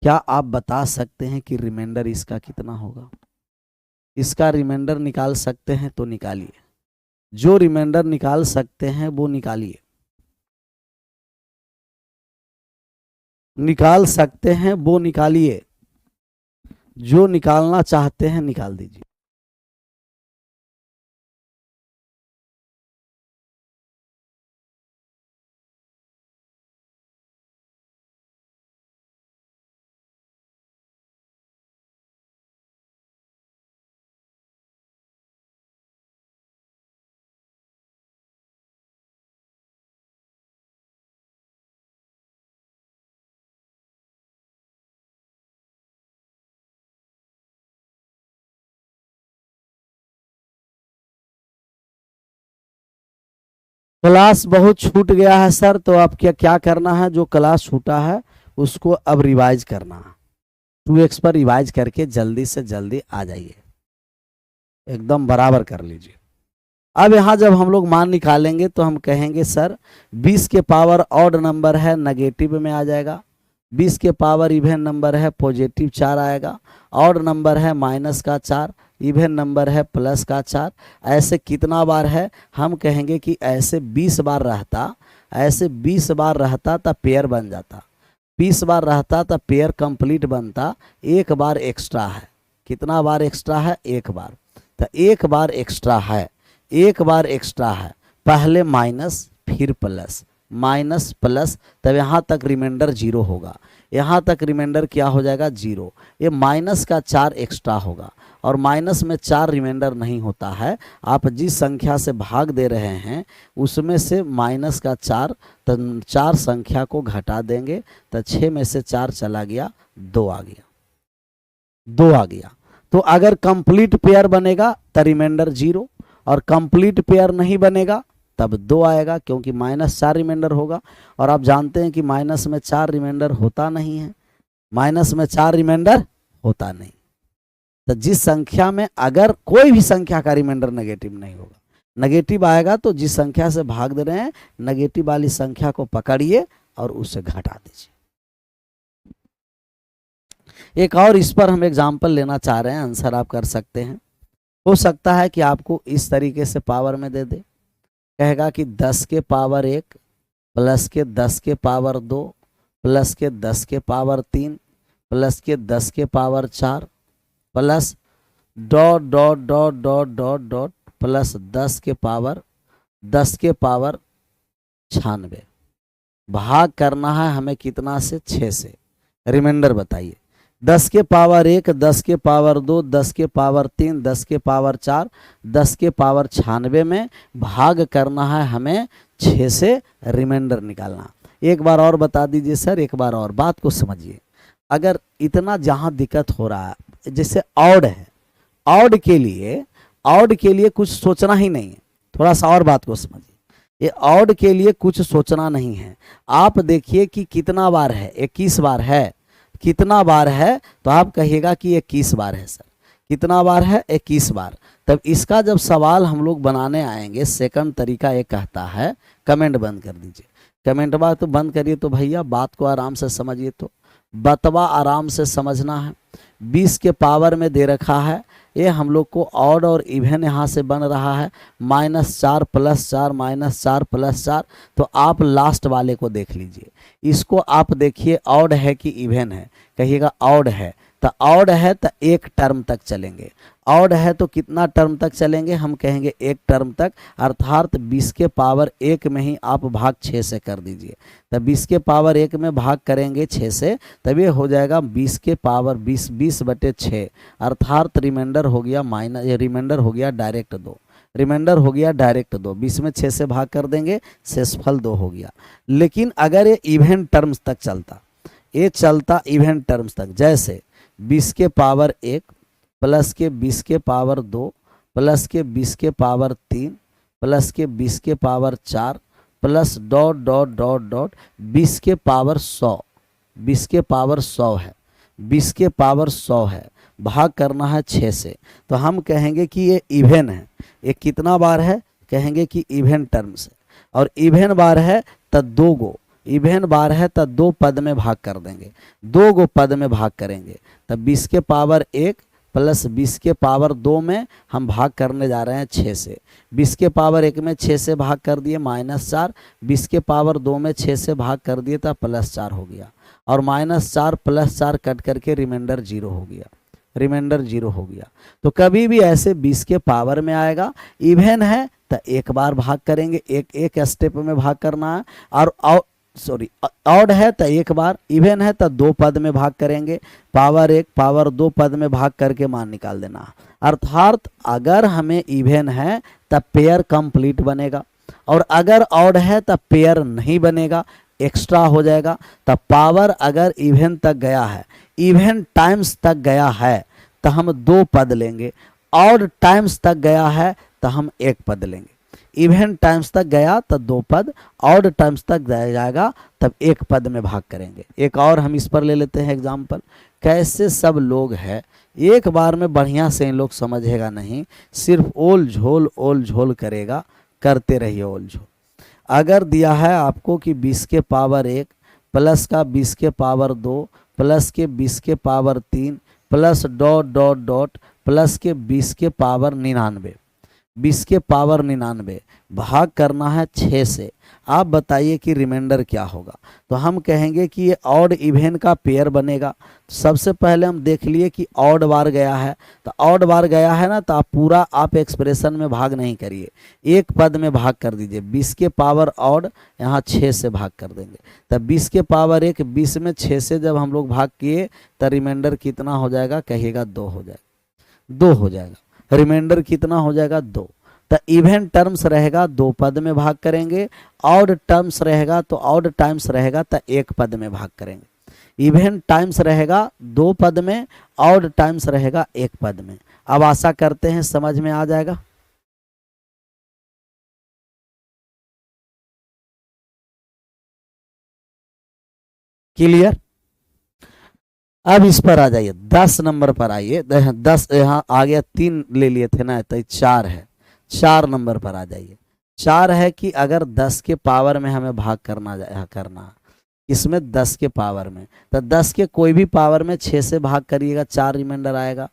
Speaker 1: क्या आप बता सकते हैं कि रिमाइंडर इसका कितना होगा? इसका रिमाइंडर निकाल सकते हैं तो निकालिए। जो रिमाइंडर निकाल सकते हैं वो निकालिए। निकाल सकते हैं वो निकालिए। जो निकालना चाहते हैं निकाल दीजिए। क्लास बहुत छूट गया है सर, तो अब क्या क्या करना है? जो क्लास छूटा है उसको अब रिवाइज करना है। 2x पर रिवाइज करके जल्दी से जल्दी आ जाइए, एकदम बराबर कर लीजिए। अब यहाँ जब हम लोग मान निकालेंगे तो हम कहेंगे सर 20 के पावर ऑड नंबर है, नेगेटिव में आ जाएगा। 20 के पावर इवन नंबर है, पॉजिटिव 4 आएगा। ऑड नंबर है माइनस का 4, इवन नंबर है प्लस का 4। ऐसे कितना बार है? हम कहेंगे कि ऐसे 20 बार रहता, ऐसे 20 बार रहता तो पेयर बन जाता। 20 बार रहता तो पेयर कंप्लीट बनता। एक बार एक्स्ट्रा है। कितना बार एक्स्ट्रा है? एक बार। तो एक बार एक्स्ट्रा है, एक बार एक्स्ट्रा है। पहले माइनस फिर प्लस, माइनस प्लस, तब यहाँ तक रिमाइंडर 0 होगा। यहाँ तक रिमाइंडर क्या हो जाएगा? 0। ये माइनस का 4 एक्स्ट्रा होगा और माइनस में 4 रिमाइंडर नहीं होता है। आप जिस संख्या से भाग दे रहे हैं उसमें से माइनस का 4, तो 4 संख्या को घटा देंगे तो 6 में से 4 चला गया, 2 आ गया। 2 आ गया। तो अगर कंप्लीट पेयर बनेगा तो रिमाइंडर 0, और कंप्लीट पेयर नहीं बनेगा तब 2 आएगा, क्योंकि -4 रिमाइंडर होगा। और आप जानते हैं कि माइनस में 4 रिमाइंडर होता नहीं है, माइनस में 4 रिमाइंडर होता नहीं। तो जिस संख्या में अगर कोई भी संख्या का रिमाइंडर नेगेटिव नहीं होगा, नेगेटिव आएगा तो जिस संख्या से भाग दे रहे हैं नेगेटिव वाली संख्या को पकड़िए और उसे घटा दीजिए। एक और इस पर हम एग्जाम्पल लेना चाह रहे हैं, आंसर आप कर सकते हैं। हो सकता है कि आपको इस तरीके से पावर में दे दे, कहेगा कि 10 के पावर 1 प्लस के 10 के पावर 2 प्लस के 10 के पावर 3 प्लस के 10 के power 4 plus dot dot dot dot dot dot plus 10 के पावर 96। भाग करना है हमें कितना से? 6 से। रिमाइंडर बताइए। 10 के पावर 1, 10 के पावर 2, 10 के पावर 3, 10 के पावर 4, 10 के पावर 96 में भाग करना है हमें 6 से, रिमाइंडर निकालना। एक बार और बता दीजिए सर, एक बार और बात को समझिए। अगर इतना जहाँ दिक्कत हो रहा है, जैसे ऑड है, ऑड के लिए कुछ सोचना ही नहीं है। थोड़ा सा और बात को समझिए, ये ऑड के लिए कुछ सोचना नहीं है। आप देखिए कि कितना बार है, 21 बार है। कितना बार है तो आप कहिएगा कि 21 बार है सर। कितना बार है? 21 बार। तब इसका जब सवाल हम लोग बनाने आएंगे, सेकंड तरीका ये कहता है, कमेंट बंद कर दीजिए। कमेंट बात तो बंद करिए तो भैया बात को आराम से समझिए। तो बतवा आराम से समझना है। 20 के पावर में दे रखा है, ये हम लोग को ऑड और इवन यहाँ से बन रहा है, -4 + 4 -4 + 4। तो आप लास्ट वाले को देख लीजिए, इसको आप देखिए ऑड है कि इवन है, कहिएगा ऑड है। तो ऑड है तो एक टर्म तक चलेंगे, ऑड है तो कितना टर्म तक चलेंगे? हम कहेंगे एक टर्म तक, अर्थात 20 के पावर 1 में ही आप भाग 6 से कर दीजिए। तब 20 के पावर 1 में भाग करेंगे 6 से, तब ये हो जाएगा 20 के पावर 20/6, अर्थात रिमाइंडर हो गया माइनस, ये रिमाइंडर हो गया डायरेक्ट 2। रिमाइंडर हो गया डायरेक्ट 2, 20 में 6 से भाग कर देंगे, शेषफल 2 हो गया। लेकिन अगर ये इवन टर्म्स तक चलता, ये चलता इवन टर्म्स तक, जैसे 20 के पावर 1 प्लस के 20 के पावर 2 प्लस के 20 के पावर 3 प्लस के 20 के power 4 plus dot dot dot dot 20 के पावर 100, 20 के पावर 100 है, 20 के पावर 100 है, भाग करना है 6 से। तो हम कहेंगे कि ये इवन है। ये कितना बार है? कहेंगे कि इवन टर्म्स है। और इवन बार है तो 2 गो, इवन बार है तो 2 पद में भाग कर देंगे, 2 गो पद में भाग करेंगे। तब 20 के पावर 1 प्लस 20 के पावर 2 में हम भाग करने जा रहे हैं 6 से। 20 के पावर 1 में 6 से भाग कर दिए -4, 20 के पावर 2 में 6 से भाग कर दिए तो +4 हो गया, और -4 + 4 कट करके रिमाइंडर 0 हो गया, रिमाइंडर 0 हो गया। तो कभी भी ऐसे 20 के पावर में आएगा, इवन है तो एक बार भाग करेंगे, एक स्टेप में भाग करना है। और ऑड है तो एक बार, इवन है तो 2 पद में भाग करेंगे, पावर 1 पावर 2 पद में भाग करके मान निकाल देना। अर्थात अगर हमें इवन है तब पेयर कंप्लीट बनेगा, और अगर ऑड है तब पेयर नहीं बनेगा, एक्स्ट्रा हो जाएगा। तब पावर अगर इवन तक गया है, इवन टाइम्स तक गया है तो हम 2 पद लेंगे, ऑड टाइम्स तक गया है तो हम 1 पद लेंगे। इवन टाइम्स तक गया तो 2 पद, ऑड टाइम्स तक जाएगा तब 1 पद में भाग करेंगे। एक और हम इस पर ले लेते हैं एग्जाम्पल। कैसे सब लोग है, एक बार में बढ़िया से इन लोग समझेगा नहीं, सिर्फ ओल झोल करेगा, करते रहिए ओल झोल। अगर दिया है आपको कि 20 के पावर 1 प्लस का 20 के पावर 2 प्लस के 20 के power 3 plus dot dot dot plus के 20 के पावर 99, 20 के पावर 99 भाग करना है 6 से। आप बताइए कि रिमाइंडर क्या होगा? तो हम कहेंगे कि ये ऑड इवन का पेयर बनेगा। सबसे पहले हम देख लिए कि ऑड बार गया है, तो ऑड बार गया है ना, तो आप पूरा आप एक्सप्रेशन में भाग नहीं करिए, 1 पद में भाग कर दीजिए। 20 के पावर ऑड यहाँ 6 से भाग कर देंगे, तब 20 के पावर 1, 20 में 6 से जब हम लोग भाग किए तो रिमाइंडर कितना हो जाएगा? कहिएगा 2 हो जाएगा, 2 हो जाएगा। रिमाइंडर कितना हो जाएगा? 2। तो इवन टर्म्स रहेगा 2 पद में भाग करेंगे, ऑड टर्म्स रहेगा तो ऑड टाइम्स रहेगा तो 1 पद में भाग करेंगे। इवन टाइम्स रहेगा 2 पद में, ऑड टाइम्स रहेगा 1 पद में। अब आशा करते हैं समझ में आ जाएगा। क्लियर। अब इस पर आ जाइए, 10 नंबर पर आइए। 10 यहाँ आ गया, 3 ले लिए थे ना, तो 4 है। 4 नंबर पर आ जाइए। 4 है कि अगर 10 के पावर में हमें भाग करना इसमें 10 के पावर में, तो 10 के कोई भी पावर में 6 से भाग करिएगा, 4 रिमाइंडर आएगा।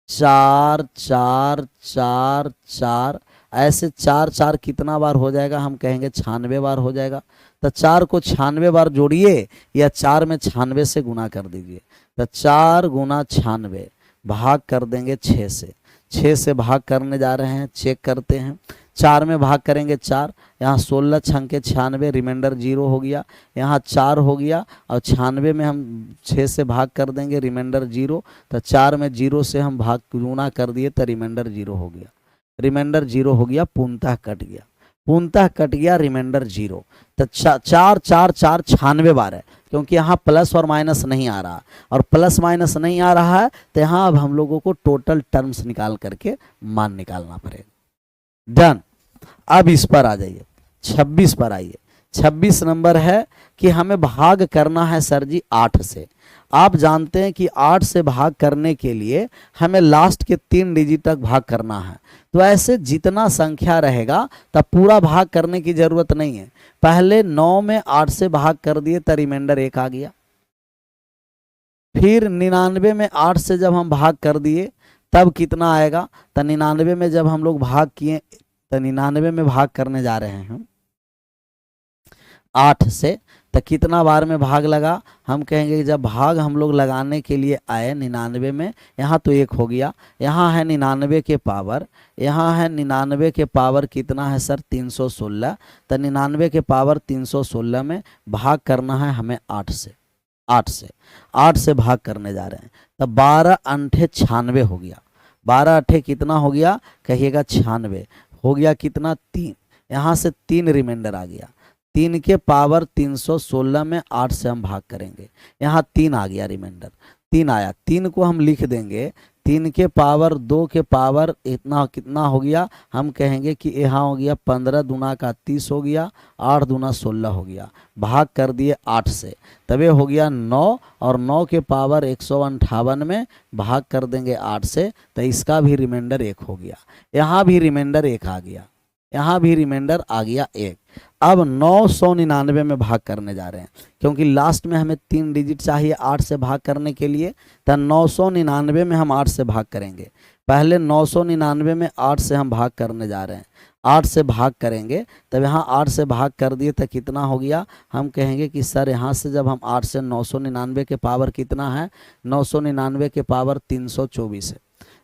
Speaker 1: 4 4 4 4, ऐसे 4 4 कितना बार हो जाएगा, हम कहेंगे 96 बार हो जाएगा। तो 4 को 96 बार जोड़िए, या 4 में 96 से गुना कर दीजिए। तो 4 गुना 96 भाग कर देंगे 6 से। 6 से भाग करने जा रहे हैं, चेक करते हैं। 4 में भाग करेंगे 4, यहाँ 16 छंके 96, रिमाइंडर 0 हो गया। यहाँ 4 हो गया, और 96 में हम 6 से भाग कर देंगे, रिमाइंडर 0। तो 4 में 0 से हम भाग गुणा कर दिए, तो रिमाइंडर 0 हो गया। रिमाइंडर 0 हो गया, पूर्णतः कट गया। पूर्णतः कट गया, रिमाइंडर 0। तो 4 4 4 96 बार है, क्योंकि यहाँ प्लस और माइनस नहीं आ रहा, और प्लस माइनस नहीं आ रहा है, तो यहाँ अब हम लोगों को टोटल टर्म्स निकाल करके मान निकालना पड़ेगा। डन। अब इस पर आ जाइए, 26 पर आइए। 26 नंबर है कि हमें भाग करना है सर जी 8 से। आप जानते हैं कि 8 से भाग करने के लिए हमें लास्ट के 3 डिजिट तक भाग करना है। तो ऐसे जितना संख्या रहेगा तब पूरा भाग करने की जरूरत नहीं है। पहले 9 में 8 से भाग कर दिए तो रिमाइंडर 1 आ गया। फिर 99 में 8 से जब हम भाग कर दिए तब कितना आएगा, तो 99 में जब हम लोग भाग किए, तो 99 में भाग करने जा रहे हैं हम 8 से, तो कितना बार में भाग लगा, हम कहेंगे कि जब भाग हम लोग लगाने के लिए आए 99 में, यहाँ तो 1 हो गया, यहाँ है 99 के पावर, यहाँ है 99 के पावर कितना है सर 316। तो 99 के पावर 316 में भाग करना है हमें 8 से। 8 से भाग करने जा रहे हैं, तो 12 अंठे 96 हो गया। 12 अठे कितना हो गया, कहिएगा 96 हो गया, कितना 3, यहाँ से 3 रिमाइंडर आ गया। 3 के पावर 316 में 8 से हम भाग करेंगे, यहाँ 3 आ गया, रिमाइंडर 3 आया। 3 को हम लिख देंगे, 3 के पावर 2 के पावर इतना कितना हो गया, हम कहेंगे कि यहाँ हो गया 15 दूना का 30 हो गया, 8 दूना 16 हो गया। भाग कर दिए 8 से, तबे हो गया 9, और 9 के पावर 158 में भाग कर देंगे 8 से, तो इसका भी रिमाइंडर 1 हो गया। यहाँ भी रिमाइंडर 1 आ गया, यहाँ भी रिमाइंडर आ गया 1। अब 999 में भाग करने जा रहे हैं, क्योंकि लास्ट में हमें 3 डिजिट चाहिए 8 से भाग करने के लिए, तो 999 में हम 8 से भाग करेंगे। पहले 999 में 8 से हम भाग करने जा रहे हैं, 8 से भाग करेंगे, तब यहाँ 8 से भाग कर दिए तो कितना हो गया, हम कहेंगे कि सर यहाँ से जब हम 8 से 999 के पावर कितना है, 999 के पावर 324 है।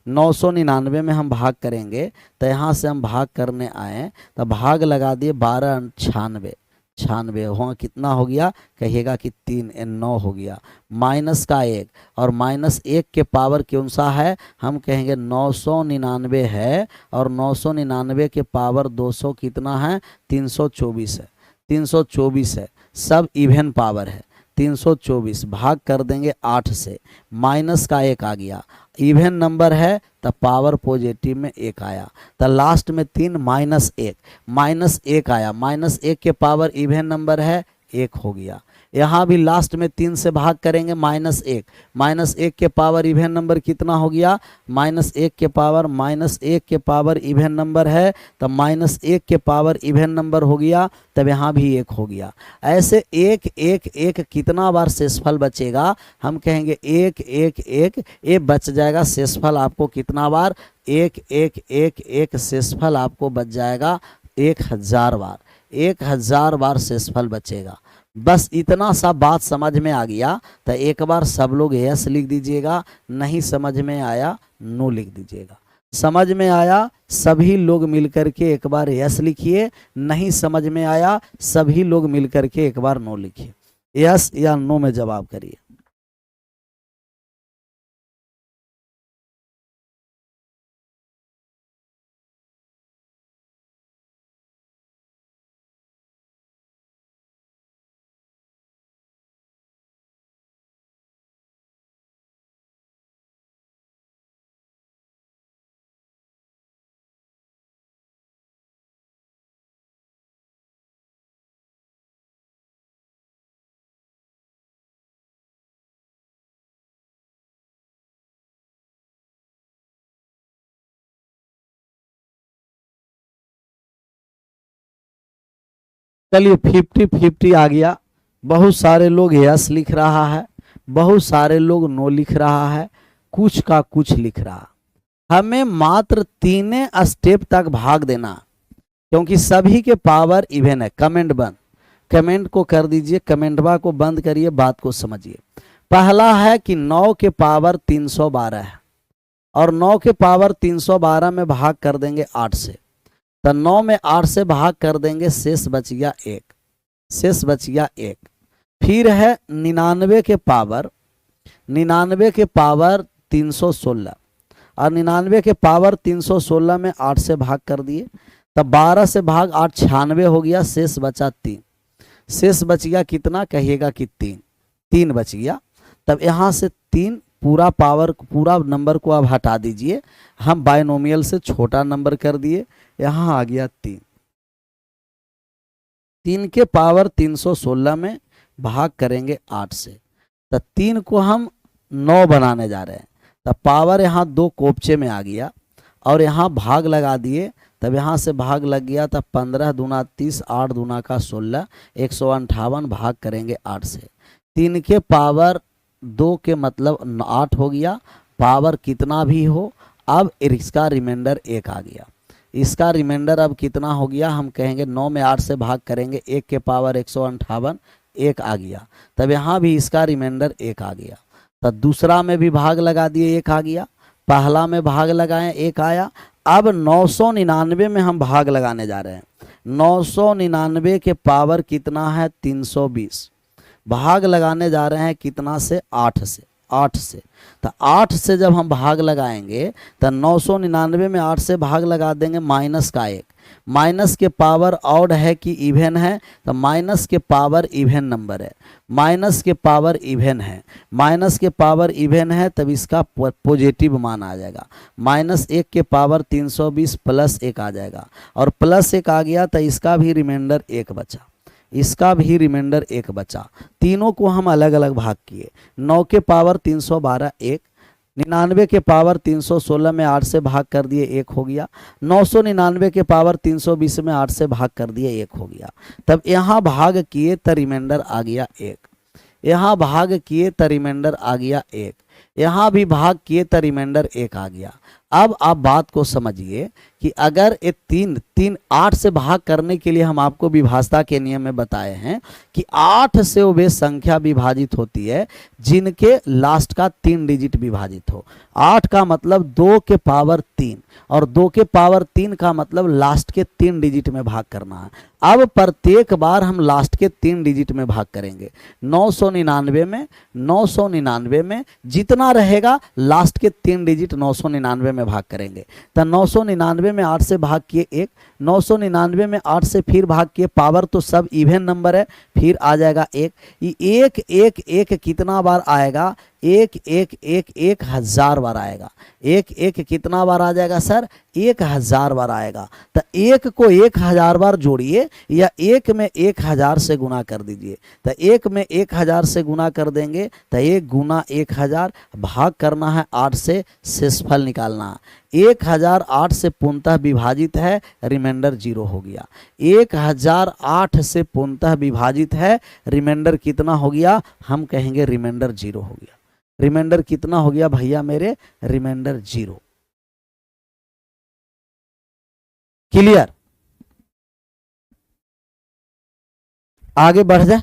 Speaker 1: 999 में हम भाग करेंगे, तो यहाँ से हम भाग करने आए, तो भाग लगा दिए 12 96, 96 हो कितना हो गया, कहिएगा कि 3 9 हो गया। माइनस का 1, और माइनस 1 के पावर कौन सा है, हम कहेंगे 999 है, और 999 के पावर 200 कितना है, 324 है। 324 है, सब इवन पावर है। 324 भाग कर देंगे 8 से, माइनस का 1 आ गया, इवन नंबर है तो पावर पॉजिटिव में 1 आया, तो लास्ट में 3 माइनस 1 आया, माइनस 1 के पावर इवन नंबर है 1 हो गया। यहाँ भी लास्ट में 3 से भाग करेंगे, माइनस 1 के पावर इवन नंबर कितना हो गया, माइनस 1 के पावर इवन नंबर है, तो माइनस 1 के पावर इवन नंबर हो गया, तब यहाँ भी 1 हो गया। ऐसे 1 1 1 कितना बार शेषफल बचेगा, हम कहेंगे 1 1 1, ये बच जाएगा शेषफल आपको कितना बार, 1 1 1 1 शेषफल आपको बच जाएगा 1000 बार। 1000 बार शेषफल बचेगा। बस इतना सा बात समझ में आ गया तो एक बार सब लोग यस लिख दीजिएगा, नहीं समझ में आया नो लिख दीजिएगा। समझ में आया सभी लोग मिलकर के एक बार यस लिखिए, नहीं समझ में आया सभी लोग मिलकर के एक बार नो लिखिए। यस या नो में जवाब करिए। चलिए 50-50 आ गया। बहुत सारे लोग यस लिख रहा है, बहुत सारे लोग नो लिख रहा है, कुछ का कुछ लिख रहा। हमें मात्र 3 स्टेप तक भाग देना, क्योंकि सभी के पावर इवन है। कमेंट बंद, कमेंट को कर दीजिए, कमेंटवा को बंद करिए, बात को समझिए। पहला है कि 9 के पावर 312 है और 9 के पावर 312 में भाग कर देंगे 8 से, तो 9 में 8 से भाग कर देंगे, शेष बच गया 1, शेष बच गया 1। फिर है 99 के पावर 316 और 99 के पावर 316 में 8 से भाग कर दिए, तब 12 से भाग 8 96 हो गया, शेष बचा 3। शेष बच गया कितना कहिएगा कि 3 बच गया। तब यहाँ से 3 पूरा पावर पूरा नंबर को अब हटा दीजिए, हम बाइनोमियल से छोटा नंबर कर दिए, यहाँ आ गया 3। 3 के पावर 316 में भाग करेंगे 8 से, तो 3 को हम 9 बनाने जा रहे हैं। तब पावर यहाँ 2 कोपचे में आ गया और यहाँ भाग लगा दिए, तब यहाँ से भाग लग गया, तब 15 दूना 30, 8 दूना का 16, 158 भाग करेंगे 8 से। 3 के पावर 2 के मतलब 8 हो गया, पावर कितना भी हो, अब इसका रिमाइंडर 1 आ गया। इसका रिमाइंडर अब कितना हो गया, हम कहेंगे 9 में 8 से भाग करेंगे, 1 के पावर 158, 1 आ गया। तब यहाँ भी इसका रिमाइंडर 1 आ गया। तब दूसरा में भी भाग लगा दिए, 1 आ गया। पहला में भाग लगाए, 1 आया। अब 999 में हम भाग लगाने जा रहे हैं। 999 के पावर कितना है 320, भाग लगाने जा रहे हैं कितना से 8 से, 8 से। तो 8 से जब हम भाग लगाएंगे तो 999 में 8 से भाग लगा देंगे, माइनस का 1। माइनस के पावर ऑड है कि इवन है, तो माइनस के पावर इवन नंबर है, माइनस के पावर इवन है, माइनस के पावर इवन है, तब इसका पॉजिटिव मान आ जाएगा। -1 के पावर 320 प्लस 1 आ जाएगा, और प्लस 1 आ गया तो इसका भी रिमाइंडर 1 बचा, इसका भी रिमाइंडर 1 बचा। तीनों को हम अलग अलग भाग किए। 9 के पावर 312 1, 99 के पावर 316 में 8 से भाग कर दिए, 1 हो गया। 999 के पावर 320 में 8 से भाग कर दिए, 1 हो गया। तब यहाँ भाग किए तो रिमाइंडर आ गया 1, यहाँ भाग किए तो रिमाइंडर आ गया 1, यहाँ भी भाग किए तो रिमाइंडर 1 आ गया। अब आप बात को समझिए कि अगर ये 3 8 से भाग करने के लिए हम आपको विभाजता के नियम में बताए हैं कि 8 से वे संख्या विभाजित होती है जिनके लास्ट का 3 डिजिट विभाजित हो। 8 का मतलब 2 के पावर 3 और 2 के पावर 3 का मतलब लास्ट के 3 डिजिट में भाग करना है। अब प्रत्येक बार हम लास्ट के 3 डिजिट में भाग करेंगे। 999 में जितना रहेगा लास्ट के 3 डिजिट 999 में भाग करेंगे। तो 999 में 8 से भाग किए 1, 999 में 8 से फिर भाग किए, पावर तो सब इवन नंबर है, फिर आ जाएगा 1। ये 1 1 1 कितना बार आएगा, 1 1 1 1000 बार आएगा। 1 1 कितना बार आ जाएगा सर, 1000 बार आएगा। तो 1 को 1000 बार जोड़िए या 1 में 1000 से गुना कर दीजिए। तो 1 में 1000 से गुना कर देंगे तो 1 गुना 1000, भाग करना है 8 से, शेषफल निकालना है। 1008 से पूर्णतः विभाजित है, रिमाइंडर 0 हो गया। 1008 से पूर्णतः विभाजित है, रिमाइंडर कितना हो गया, हम कहेंगे रिमाइंडर 0 हो गया। रिमाइंडर कितना हो गया भैया मेरे, रिमाइंडर 0। क्लियर, आगे बढ़ जाए।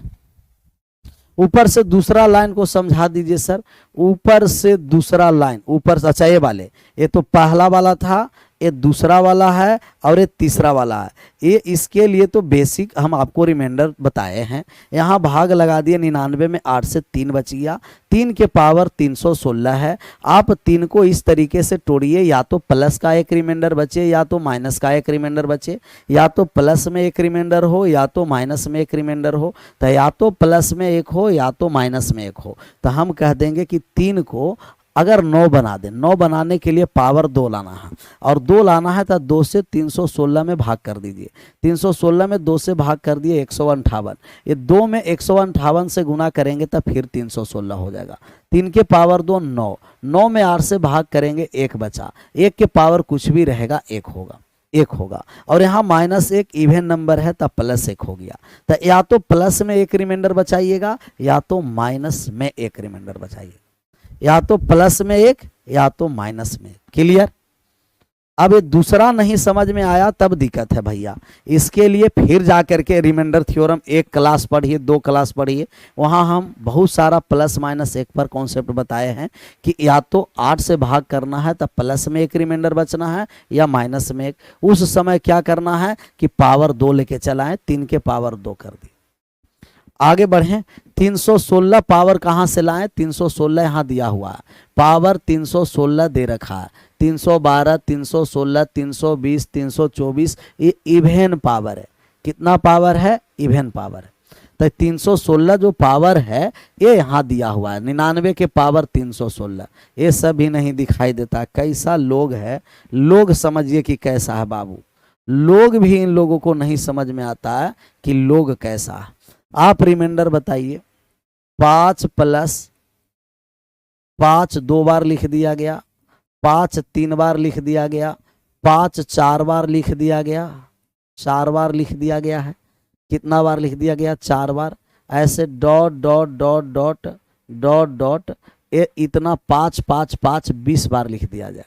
Speaker 1: ऊपर से दूसरा लाइन को समझा दीजिए सर। ऊपर से दूसरा लाइन, ऊपर से, अच्छा ये वाले, ये तो पहला वाला था, ये दूसरा वाला है और ये तीसरा वाला है। ये इसके लिए तो बेसिक हम आपको रिमाइंडर बताए हैं। यहाँ भाग लगा दिए 99 में 8 से 3 बच गया। 3 के पावर 316 है। आप 3 को इस तरीके से तोड़िए, या तो प्लस का एक रिमाइंडर बचे या तो माइनस का एक रिमाइंडर बचे, या तो प्लस में एक रिमाइंडर हो या तो माइनस में एक रिमाइंडर हो। तो या तो प्लस में एक हो या तो माइनस में एक हो। तो हम कह देंगे कि 3 को अगर 9 बना दें, 9 बनाने के लिए पावर 2 लाना है, और 2 लाना है तो 2 से 316 में भाग कर दीजिए। 316 में 2 से भाग कर दिए 158। ये 2 में 158 से गुना करेंगे तो फिर 316 हो जाएगा। 3 के पावर 2 9, 9 में 8 से भाग करेंगे 1 बचा, 1 के पावर कुछ भी रहेगा 1 होगा। एक होगा, और यहाँ -1 इवन नंबर है तब +1 हो गया। तो या तो प्लस में एक रिमाइंडर बचाइएगा या तो माइनस में एक रिमाइंडर बचाइए, या तो प्लस में एक या तो माइनस में। क्लियर? अब ये दूसरा नहीं समझ में आया तब दिक्कत है भैया, इसके लिए फिर जा करके रिमाइंडर थ्योरम 1 क्लास पढ़िए, 2 क्लास पढ़िए, वहाँ हम बहुत सारा +-1 पर कॉन्सेप्ट बताए हैं कि या तो 8 से भाग करना है तब प्लस में एक रिमाइंडर बचना है या माइनस में एक। उस समय क्या करना है कि पावर 2 लेके चलाएं, 3 के पावर 2 कर दी। आगे बढ़ें, 316 पावर कहाँ से लाएं? 316 यहाँ दिया हुआ है, पावर 316 दे रखा है, 312, 316, 320, 324, ये इवेन पावर है। कितना पावर है? इवेन पावर है। तो 316 जो पावर है ये यहाँ दिया हुआ है, 99 के पावर 316, ये सब भी नहीं दिखाई देता। कैसा लोग है, लोग समझिए कि कैसा है बाबू, लोग भी इन लोगों को नहीं समझ में आता है कि लोग कैसा है। आप रिमाइंडर बताइए, 5 + 5 2 बार लिख दिया गया, 5 3 बार लिख दिया गया, 5 4 बार लिख दिया गया, 4 बार लिख दिया गया है। कितना बार लिख दिया गया? 4 बार। ऐसे dot dot dot dot dot dot इतना 5 5 5 20 बार लिख दिया जाए,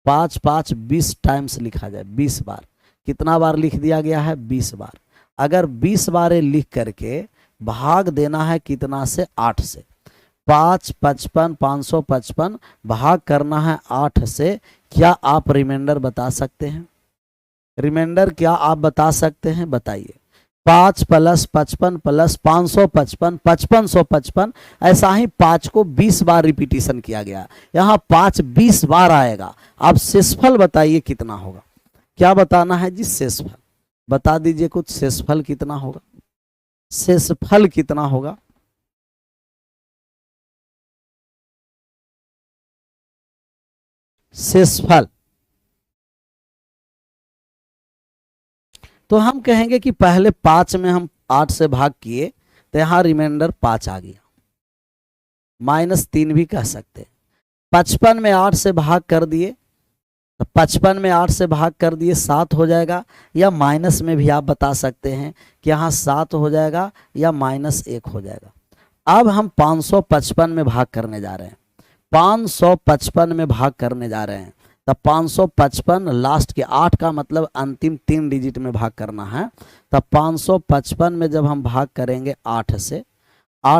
Speaker 1: 5 5 20 टाइम्स लिखा जाए, 20 बार। कितना बार लिख दिया गया है? 20 बार। अगर 20 बार लिख करके भाग देना है कितना से? 8 से। 5 55 555 भाग करना है 8 से। क्या आप रिमाइंडर बता सकते हैं? रिमाइंडर क्या आप बता सकते हैं? बताइए। 5 + 55 + 555 5555, ऐसा ही 5 को 20 बार रिपीटिशन किया गया, यहाँ 5 20 बार आएगा। आप शेषफल बताइए कितना होगा? क्या बताना है जी? शेषफल बता दीजिए कुछ। शेषफल कितना होगा? शेषफल कितना होगा? शेषफल तो हम कहेंगे कि पहले 5 में हम 8 से भाग किए तो यहाँ रिमाइंडर 5 आ गया, -3 भी कह सकते। 55 में 8 से भाग कर दिए तो 55 में 8 से भाग कर दिए 7 हो जाएगा, या माइनस में भी आप बता सकते हैं कि यहाँ 7 हो जाएगा या -1 हो जाएगा। अब हम 555 में भाग करने जा रहे हैं, 555 में भाग करने जा रहे हैं। तब 555 लास्ट के 8 का मतलब अंतिम 3 डिजिट में भाग करना है। तब 555 में जब हम भाग करेंगे 8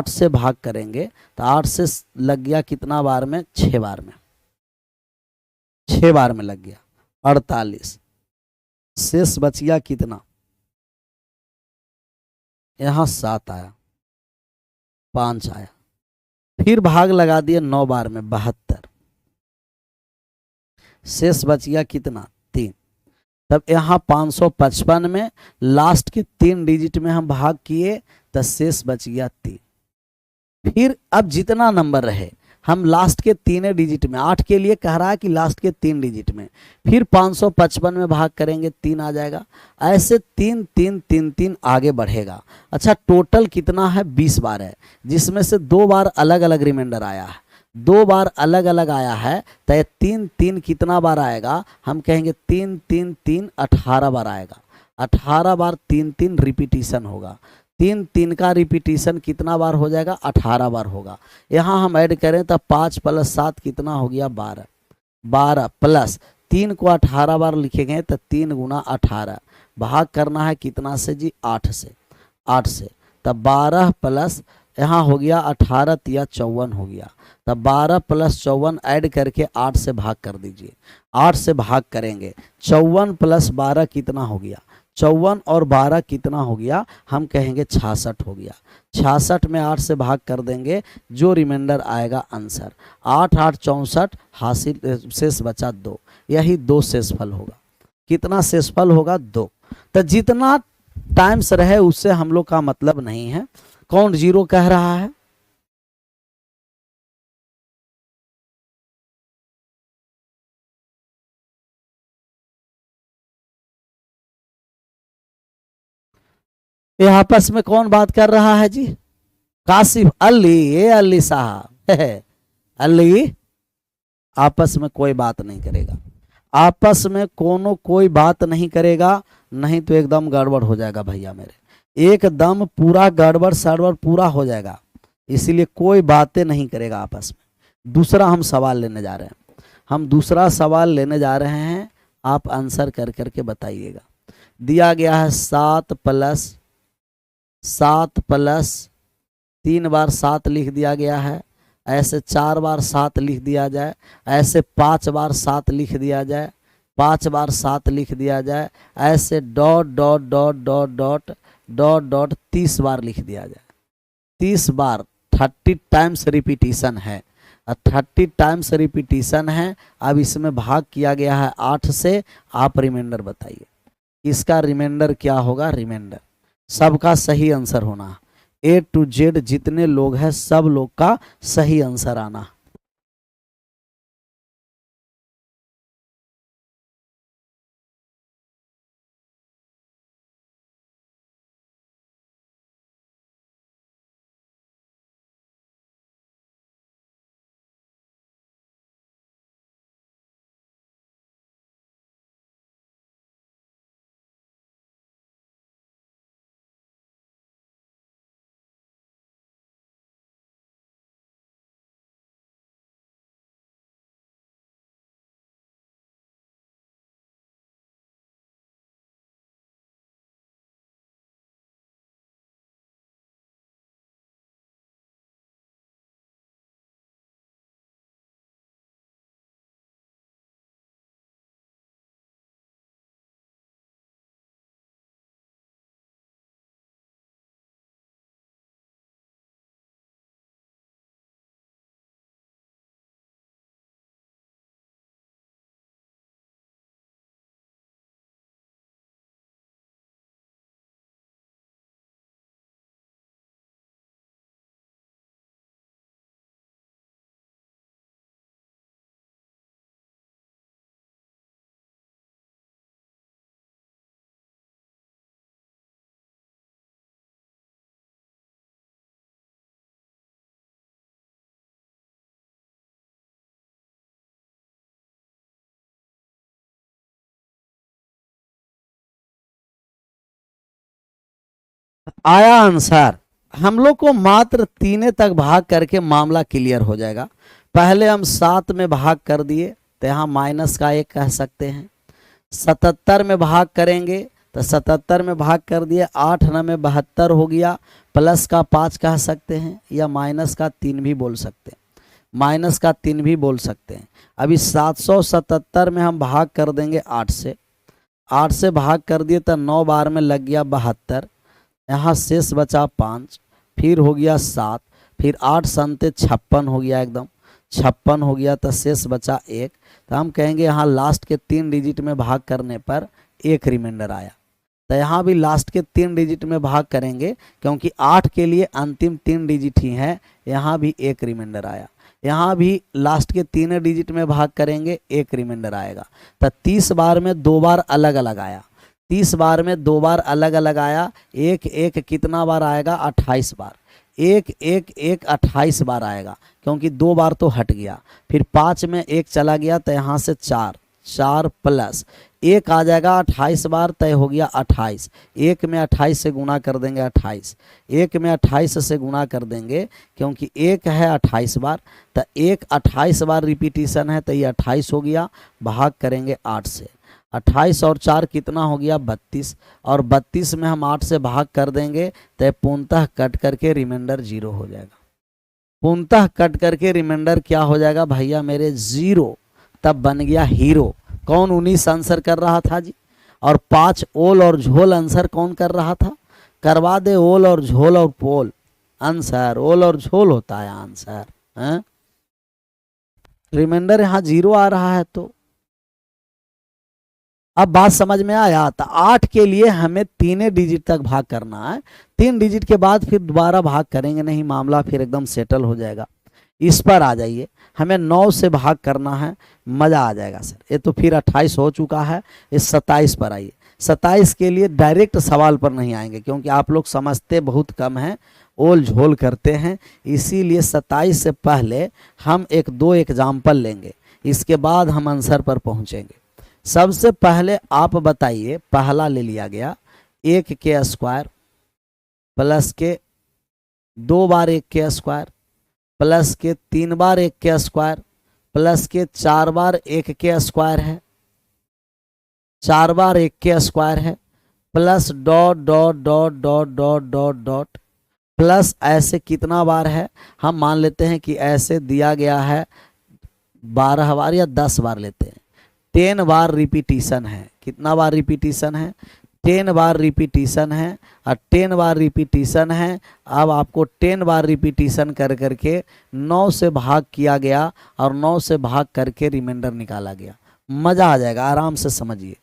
Speaker 1: से भाग करेंगे तो 8 से लग गया कितना बार में? 6 बार में, 6 बार में लग गया 48। शेष बच गया कितना? यहाँ 7 आया, 5 आया, फिर भाग लगा दिए 9 बार में 72। शेष बच गया कितना? 3। तब यहाँ 555 में लास्ट के 3 डिजिट में हम भाग किए तो शेष बच गया 3। फिर अब जितना नंबर रहे हम लास्ट के 3 डिजिट में, 8 के लिए कह रहा है कि लास्ट के 3 डिजिट में, फिर 555 में भाग करेंगे 3 आ जाएगा। ऐसे 3 3 3 3 आगे बढ़ेगा। अच्छा, टोटल कितना है? 20 बार है, जिसमें से 2 बार अलग अलग रिमाइंडर आया है, 2 बार अलग अलग आया है। तो ये 3 3 कितना बार आएगा? हम कहेंगे 3 3 3 18 बार आएगा। 18 बार 3 3 रिपीटिशन होगा। 3 3 का रिपीटिशन कितना बार हो जाएगा? 18 बार होगा। यहाँ हम ऐड करें तो 5 + 7 कितना हो गया? 12। 12 प्लस 3 को 18 बार लिखेंगे तो 3 × 18 भाग करना है कितना से जी? 8 से। 8 से तब 12 प्लस यहाँ हो गया 18 × 54 हो गया। तब 12 + 54 ऐड करके 8 से भाग कर दीजिए। 8 से भाग करेंगे 54 + 12 कितना हो गया? 54 और 12 कितना हो गया? हम कहेंगे 66 हो गया। 66 में 8 से भाग कर देंगे, जो रिमाइंडर आएगा आंसर 8 8 64 हासिल, शेष बचा 2। यही 2 शेषफल होगा। कितना शेषफल होगा? 2। तो जितना टाइम्स रहे उससे हम लोग का मतलब नहीं है। कौन 0 कह रहा है? ये आपस में कौन बात कर रहा है जी? कासिफ अली। ये अली साहब अली आपस में कोई बात नहीं करेगा। आपस में कोनो कोई बात नहीं करेगा, नहीं तो एकदम गड़बड़ हो जाएगा भैया मेरे, एकदम पूरा गड़बड़ सड़बड़ पूरा हो जाएगा, इसीलिए कोई बातें नहीं करेगा आपस में। दूसरा हम सवाल लेने जा रहे हैं, हम दूसरा सवाल लेने जा रहे हैं, आप आंसर कर करके बताइएगा। दिया गया है 7 प्लस 3 बार 7 लिख दिया गया है, ऐसे 4 बार 7 लिख दिया जाए, ऐसे 5 बार 7 लिख दिया जाए, 5 बार 7 लिख दिया जाए, ऐसे dot dot dot dot dot dot dot 30 बार लिख दिया जाए। 30 बार 30 टाइम्स रिपीटिशन है, 30 टाइम्स रिपीटिशन है। अब इसमें भाग किया गया है 8 से, आप रिमाइंडर बताइए इसका रिमाइंडर क्या होगा। रिमाइंडर सबका सही आंसर होना, A to Z जितने लोग हैं सब लोग का सही आंसर आना। आया आंसर। हम लोग को मात्र 3 तक भाग करके मामला क्लियर हो जाएगा। पहले हम 7 में भाग कर दिए तो यहाँ माइनस का 1 कह सकते हैं। 77 में भाग करेंगे तो 77 में भाग कर दिए, 8 9 में 72 हो गया, प्लस का 5 कह सकते हैं या माइनस का 3 भी बोल सकते हैं, माइनस का 3 भी बोल सकते हैं। अभी 777 में हम भाग कर देंगे 8 से, 8 से भाग कर दिए तो 9 बार में लग गया 72, यहाँ शेष बचा 5, फिर हो गया 7, फिर 8 संते 56 हो गया, एकदम 56 हो गया तो शेष बचा 1। तो हम कहेंगे यहाँ लास्ट के 3 डिजिट में भाग करने पर 1 रिमाइंडर आया। तो यहाँ भी लास्ट के 3 डिजिट में भाग करेंगे क्योंकि 8 के लिए अंतिम 3 डिजिट ही है, यहाँ भी 1 रिमाइंडर आया। यहाँ भी लास्ट के 3 डिजिट में भाग करेंगे 1 रिमाइंडर आएगा। तो 30 बार में 2 बार अलग अलग आया, 30 बार में 2 बार अलग अलग आया, 1 1 कितना बार आएगा 28 बार, 1 1 1 28 बार आएगा क्योंकि 2 बार तो हट गया। फिर 5 में 1 चला गया तो यहाँ से 4, 4 प्लस 1 आ जाएगा 28 बार, तय हो गया 28। 1 में 28 से गुना कर देंगे 28, 1 में 28 से गुना कर देंगे क्योंकि 1 है 28 बार, तो 1 28 बार रिपीटिशन है तो ये 28 हो गया। भाग करेंगे 8 से, 28 और 4 कितना हो गया 32, और 32 में हम 8 से भाग कर देंगे तो पूर्णतः कट करके रिमाइंडर 0 हो जाएगा। पूर्णतः कट करके रिमाइंडर क्या हो जाएगा भैया मेरे 0, तब बन गया हीरो। कौन 19 आंसर कर रहा था जी, और 5 ओल और झोल आंसर कौन कर रहा था। करवा दे ओल और झोल और पोल आंसर, ओल और झोल होता है आंसर है? रिमाइंडर यहाँ 0 आ रहा है। तो अब बात समझ में आया। तो 8 के लिए हमें 3 डिजिट तक भाग करना है, 3 डिजिट के बाद फिर दोबारा भाग करेंगे नहीं, मामला फिर एकदम सेटल हो जाएगा। इस पर आ जाइए, हमें 9 से भाग करना है, मज़ा आ जाएगा सर। ये तो फिर 28 हो चुका है, इस 27 पर आइए। 27 के लिए डायरेक्ट सवाल पर नहीं आएंगे क्योंकि आप लोग समझते बहुत कम हैं, ओल झोल करते हैं, इसीलिए 27 से पहले हम 1 2 एग्जाम्पल लेंगे, इसके बाद हम आंसर पर पहुंचेंगे। सबसे पहले आप बताइए, पहला ले लिया गया 1 के स्क्वायर प्लस के 2 बार 1 के स्क्वायर प्लस के 3 बार 1 के स्क्वायर प्लस के 4 बार 1 के स्क्वायर है, 4 बार 1 के स्क्वायर है, plus dot dot dot dot dot dot dot plus ऐसे कितना बार है, हम मान लेते हैं कि ऐसे दिया गया है 12 बार या 10 बार लेते हैं, 10 बार रिपीटिशन है। कितना बार रिपीटिशन है? 10 बार रिपीटिशन है। और 10 बार रिपीटिशन है। अब आपको 10 बार रिपीटिशन कर करके 9 से भाग किया गया और 9 से भाग करके रिमाइंडर निकाला गया। मज़ा आ जाएगा, आराम से समझिए,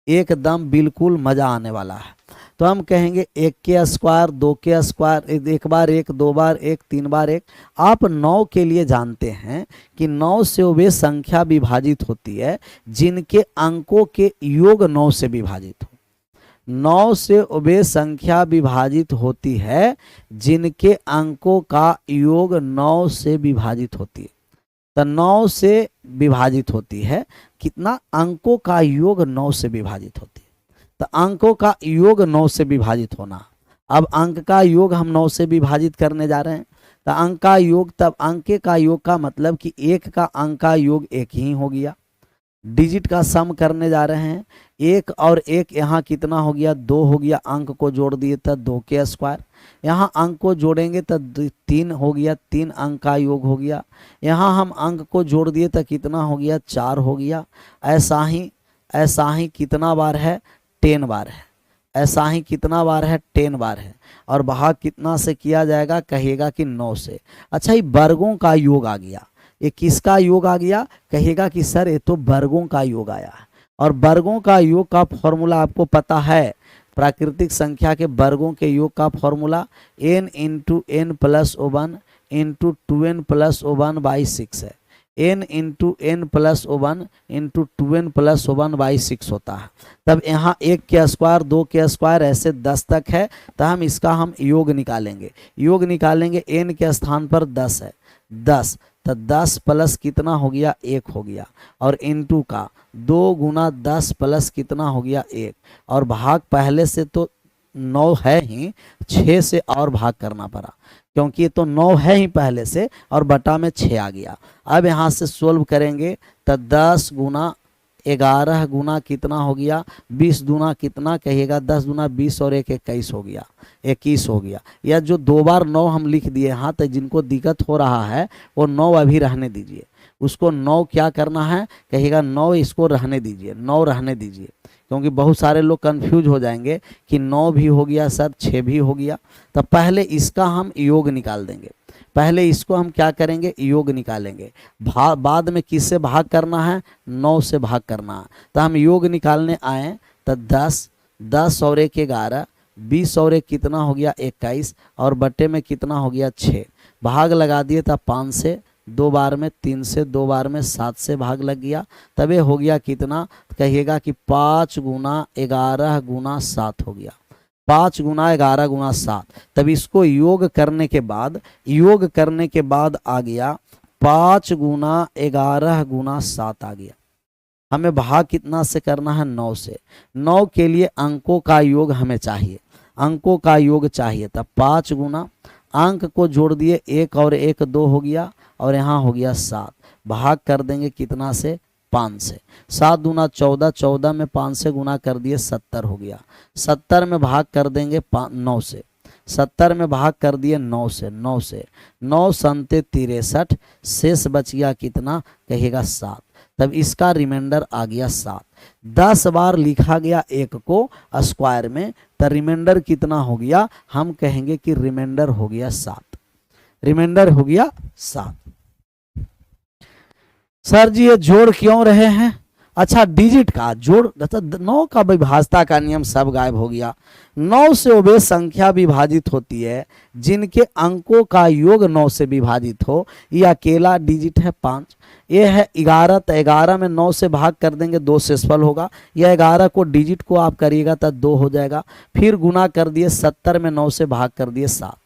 Speaker 1: एकदम बिल्कुल मज़ा आने वाला है। तो हम कहेंगे 1 के स्क्वायर 2 के स्क्वायर, 1 बार 1, 2 बार 1, 3 बार 1। आप 9 के लिए जानते हैं कि 9 से वे संख्या विभाजित होती है जिनके अंकों के योग 9 से विभाजित हो। 9 से वे संख्या विभाजित होती है जिनके अंकों का योग 9 से विभाजित होती है। तो 9 से विभाजित होती है, कितना? अंकों का योग 9 से विभाजित होती है। तो अंकों का योग 9 से विभाजित होना। अब अंक का योग हम 9 से विभाजित करने जा रहे हैं। तो अंक का योग, तब अंक का योग का मतलब कि 1 का अंक का योग 1 ही हो गया। डिजिट का सम करने जा रहे हैं, 1 और 1 यहाँ कितना हो गया? 2 हो गया। अंक को जोड़ दिए तो 2 के स्क्वायर। यहाँ अंक को जोड़ेंगे तो 3 हो गया, 3 अंक का योग हो गया। यहाँ हम अंक को जोड़ दिए तो कितना हो गया? 4 हो गया। ऐसा ही कितना बार है? 10 बार है। ऐसा ही कितना बार है? 10 बार है। और भाग कितना से किया जाएगा? कहेगा कि 9 से। अच्छा, ये वर्गों का योग आ गया। ये किसका योग आ गया? कहेगा कि सर ये तो वर्गों का योग आया है। और वर्गों का योग का फॉर्मूला आपको पता है, प्राकृतिक संख्या के वर्गों के योग का formula n into n plus 1 into 2n plus 1 by 6 है। n into n plus 1 into 2n plus 1 by 6 होता है। तब यहाँ 1 के स्क्वायर 2 के स्क्वायर ऐसे 10 तक है। तो हम इसका योग निकालेंगे। योग निकालेंगे, n के स्थान पर 10 है, 10। तो 10 प्लस कितना हो गया? 1 हो गया। और इनटू का 2 गुना 10 प्लस कितना हो गया? 1। और भाग पहले से तो 9 है ही, 6 से और भाग करना पड़ा क्योंकि ये तो 9 है ही पहले से, और बटा में 6 आ गया। अब यहाँ से सोल्व करेंगे तो 10 गुना 11 गुना कितना हो गया? 20 गुना कितना? कहिएगा 10 गुना 20 और 1 21 हो गया, 21 हो गया। या जो 2 बार 9 हम लिख दिए यहाँ, तो जिनको दिक्कत हो रहा है वो 9 अभी रहने दीजिए, उसको 9 क्या करना है? कहिएगा 9 इसको रहने दीजिए, 9 रहने दीजिए, क्योंकि बहुत सारे लोग कंफ्यूज हो जाएंगे कि 9 भी हो गया सर, 6 भी हो गया। तो पहले इसका हम योग निकाल देंगे। पहले इसको हम क्या करेंगे? योग निकालेंगे। बाद में किससे भाग करना है? 9 से भाग करना है। तो हम योग निकालने आए तो 10 और 1 11, 20 और 1 कितना हो गया? 21। और बट्टे में कितना हो गया? 6। भाग लगा दिए तो 5 से 2 बार में, 3 से 2 बार में, 7 से भाग लग गया। तब ये हो गया कितना? कहिएगा कि 5 गुना 11 गुना 7 हो गया। 5 गुना 11 गुना 7। तब इसको योग करने के बाद आ गया 5 गुना 11 गुना 7 आ गया। हमें भाग कितना से करना है? 9 से। 9 के लिए अंकों का योग हमें चाहिए, अंकों का योग चाहिए। तब 5 गुना अंक को जोड़ दिए, 1 और 1 2 हो गया, और यहाँ हो गया 7। भाग कर देंगे कितना से? 5 से। 7 दूना 14, 14 में 5 से गुना कर दिए, 70 हो गया। 70 में भाग कर देंगे 9 से। 70 में भाग कर दिए 9 से। 9 संते 63, शेष बच गया कितना? कहिएगा 7। तब इसका रिमाइंडर आ गया 7। 10 बार लिखा गया 1 को स्क्वायर में, तो रिमाइंडर कितना हो गया? हम कहेंगे कि रिमाइंडर हो गया 7। रिमाइंडर हो गया 7। सर जी ये जोड़ क्यों रहे हैं? अच्छा, डिजिट का जोड़, 9 का विभाजता का नियम सब गायब हो गया। 9 से वे संख्या विभाजित होती है जिनके अंकों का योग 9 से विभाजित हो। ये अकेला डिजिट है 5। ये है 11, तो 11 में 9 से भाग कर देंगे, 2 से सफल होगा। या 11 को डिजिट को आप करिएगा तो 2 हो जाएगा। फिर गुना कर दिए, 70 में 9 से भाग कर दिए 7।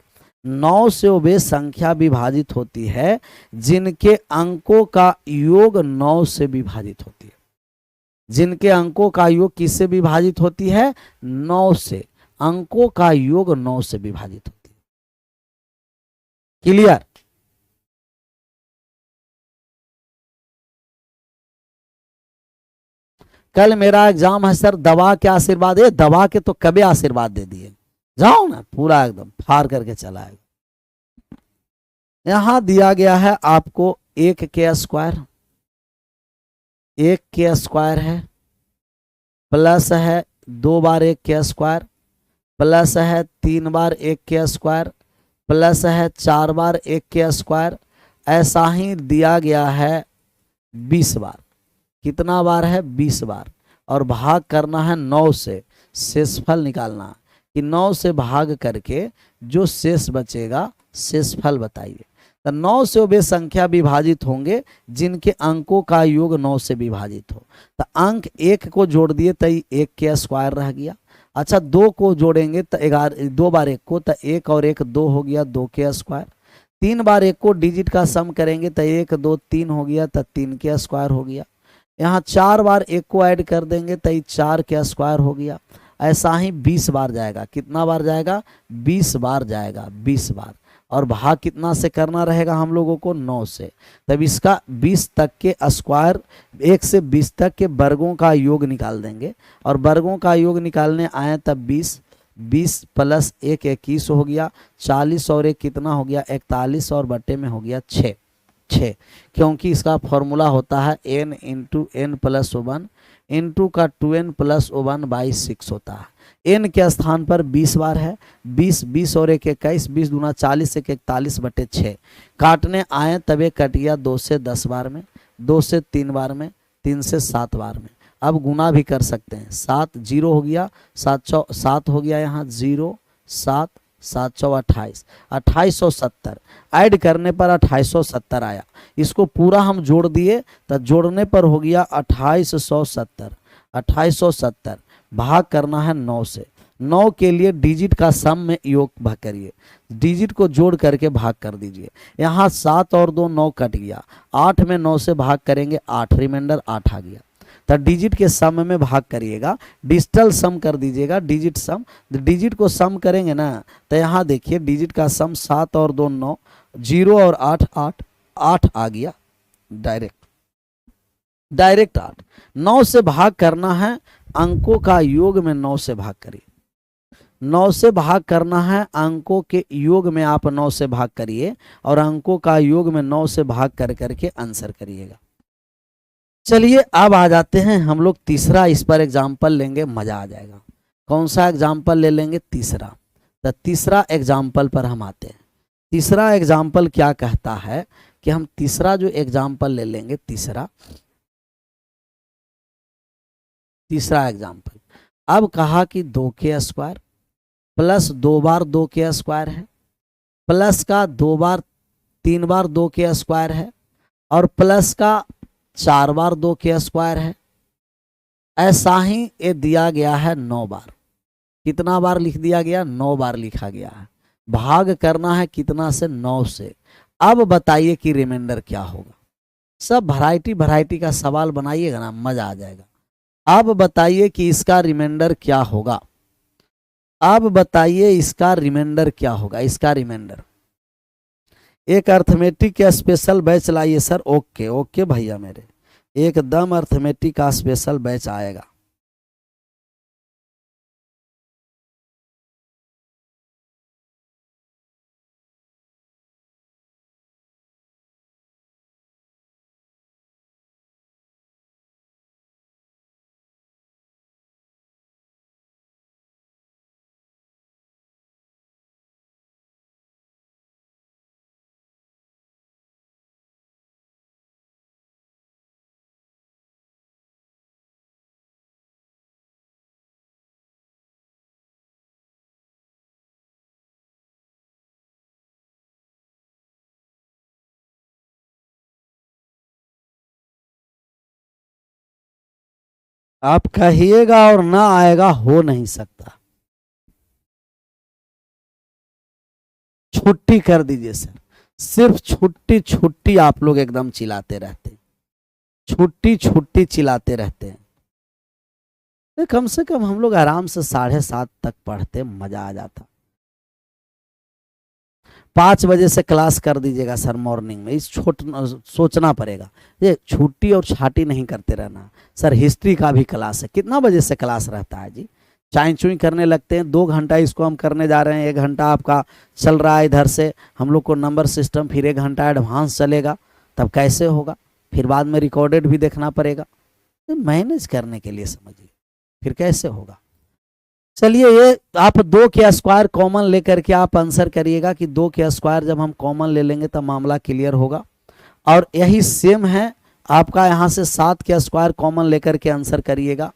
Speaker 1: 9 से वे संख्या विभाजित होती है जिनके अंकों का योग 9 से विभाजित होती है। जिनके अंकों का योग किससे विभाजित होती है? 9 से। अंकों का योग 9 से विभाजित होती है। क्लियर? कल मेरा एग्जाम है सर, दवा के आशीर्वाद है। दवा के तो कभी आशीर्वाद दे दिए, जाओ ना पूरा एकदम फाड़ करके चला है। यहां दिया गया है आपको 1 के स्क्वायर, 1 के स्क्वायर है, प्लस है 2 बार 1 के स्क्वायर, प्लस है 3 बार 1 के स्क्वायर, प्लस है 4 बार 1 के स्क्वायर। ऐसा ही दिया गया है 20 बार। कितना बार है? 20 बार। और भाग करना है 9 से, शेषफल निकालना कि 9 से भाग करके जो शेष बचेगा शेषफल बताइए। तो 9 से वे संख्या विभाजित होंगे जिनके अंकों का योग 9 से विभाजित हो। तो अंक 1 को जोड़ दिए तो 1 के स्क्वायर रह गया। अच्छा 2 को जोड़ेंगे तो 2 बार 1 को, तो 1 और 1 2 हो गया, 2 के स्क्वायर। 3 बार 1 को डिजिट का सम करेंगे तो 1 2 3 हो गया, तो 3 के स्क्वायर हो गया। यहाँ 4 बार 1 को ऐड कर देंगे तो 4 के स्क्वायर हो गया। ऐसा ही 20 बार जाएगा। कितना बार जाएगा? 20 बार जाएगा, 20 बार। और भाग कितना से करना रहेगा हम लोगों को? 9 से। तब इसका 20 तक के स्क्वायर, 1 से 20 तक के वर्गों का योग निकाल देंगे। और वर्गों का योग निकालने आए तब 20 प्लस 1 21 हो गया, 40 और 1 कितना हो गया? 41 और बटे में हो गया 6। क्योंकि इसका फॉर्मूला होता है n into n plus 1 into का 2n प्लस 1 बाई 6 होता है। n के स्थान पर 20 बार है, 20 और 1 21, 20 दूना 40, 1 41 बटे 6। काटने आए तब ये कट गया 2 से 10 बार में, 2 से 3 बार में, 3 से 7 बार में। अब गुना भी कर सकते हैं। 7 0 हो गया, 7 हो गया, यहाँ 0 7 7 चौ 28, 2870। ऐड करने पर 2870 आया। इसको पूरा हम जोड़ दिए तो जोड़ने पर हो गया 2870। 2870 भाग करना है 9 से। 9 के लिए डिजिट का सम में योग भाग करिए, डिजिट को जोड़ करके भाग कर दीजिए। यहाँ 7 और 2 9 कट गया, 8 में 9 से भाग करेंगे 8, रिमाइंडर 8 आ गया। तो डिजिट के सम में भाग करिएगा, डिजिटल सम कर दीजिएगा। डिजिट सम, डिजिट को सम करेंगे ना तो यहाँ देखिए डिजिट का सम 7 और 2 9, 0 और 8 8, 8 आ गया डायरेक्ट 8। 9 से भाग करना है, अंकों का योग में 9 से भाग करिए। 9 से भाग करना है, अंकों के योग में आप 9 से भाग करिए और अंकों का योग में 9 से भाग कर करके आंसर करिएगा। चलिए अब आ जाते हैं हम लोग तीसरा, इस पर एग्जाम्पल लेंगे, मजा आ जाएगा। कौन सा एग्जाम्पल ले लेंगे? तीसरा। तो तीसरा एग्जाम्पल पर हम आते हैं। तीसरा एग्जाम्पल क्या कहता है कि हम तीसरा जो एग्जाम्पल ले लेंगे, तीसरा एग्जाम्पल। अब कहा कि 2 के स्क्वायर प्लस 2 बार 2 के स्क्वायर है, प्लस का 2 बार 3 बार 2 के स्क्वायर है, और प्लस का 4 बार 2 के स्क्वायर है। ऐसा ही ये दिया गया है 9 बार। कितना बार लिख दिया गया? 9 बार लिखा गया है। भाग करना है कितना से? 9 से। अब बताइए कि रिमाइंडर क्या होगा। सब वैरायटी का सवाल बनाइएगा ना, मजा आ जाएगा। अब बताइए कि इसका रिमाइंडर क्या होगा। अब बताइए इसका रिमाइंडर क्या होगा। इसका रिमाइंडर, एक अर्थमेटिक का स्पेशल बैच लाइए सर। ओके ओके भैया मेरे, एकदम अर्थमेटिक का स्पेशल बैच आएगा। आप कहिएगा और ना आएगा, हो नहीं सकता। छुट्टी कर दीजिए सर, सिर्फ छुट्टी छुट्टी आप लोग एकदम चिल्लाते रहते हैं, छुट्टी छुट्टी चिल्लाते रहते हैं। तो कम से कम हम लोग आराम से 7:30 तक पढ़ते, मजा आ जाता। 5 बजे से क्लास कर दीजिएगा सर मॉर्निंग में, इस सोचना पड़ेगा, ये छुट्टी और छाटी नहीं करते रहना। सर हिस्ट्री का भी क्लास है, कितना बजे से क्लास रहता है जी? चाई चुई करने लगते हैं, 2 घंटा इसको हम करने जा रहे हैं, 1 घंटा आपका चल रहा है इधर से हम लोग को नंबर सिस्टम, फिर 1 घंटा एडवांस चलेगा, तब कैसे होगा? फिर बाद में रिकॉर्डेड भी देखना पड़ेगा। तो मैनेज करने के लिए समझिए, फिर कैसे होगा? चलिए, ये आप 2 के स्क्वायर कॉमन लेकर के आप आंसर करिएगा कि 2 के स्क्वायर जब हम कॉमन ले लेंगे तब मामला क्लियर होगा। और यही सेम है आपका, यहाँ से 7 के स्क्वायर कॉमन लेकर के आंसर करिएगा।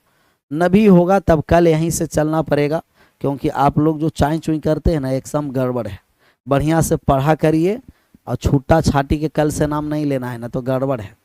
Speaker 1: न भी होगा तब कल यहीं से चलना पड़ेगा, क्योंकि आप लोग जो चाई चुई करते हैं ना, एकदम गड़बड़ है। बढ़िया से पढ़ा करिए और छूटा छाटी के कल से नाम नहीं लेना है, ना तो गड़बड़ है।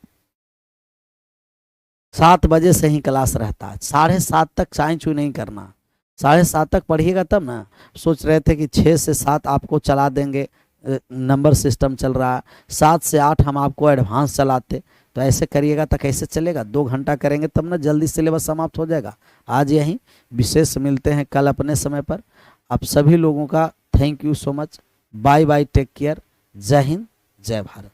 Speaker 1: 7 बजे से ही क्लास रहता है, 7:30 तक चाई चुई नहीं करना। 7:30 तक पढ़िएगा तब ना। सोच रहे थे कि 6 से 7 आपको चला देंगे, नंबर सिस्टम चल रहा है, 7 से 8 हम आपको एडवांस चलाते, तो ऐसे करिएगा तो कैसे चलेगा? 2 घंटा करेंगे तब ना जल्दी सिलेबस समाप्त हो जाएगा। आज यहीं विशेष मिलते हैं कल अपने समय पर। आप सभी लोगों का thank you so much. Bye bye, take care, जय हिंद, जय भारत।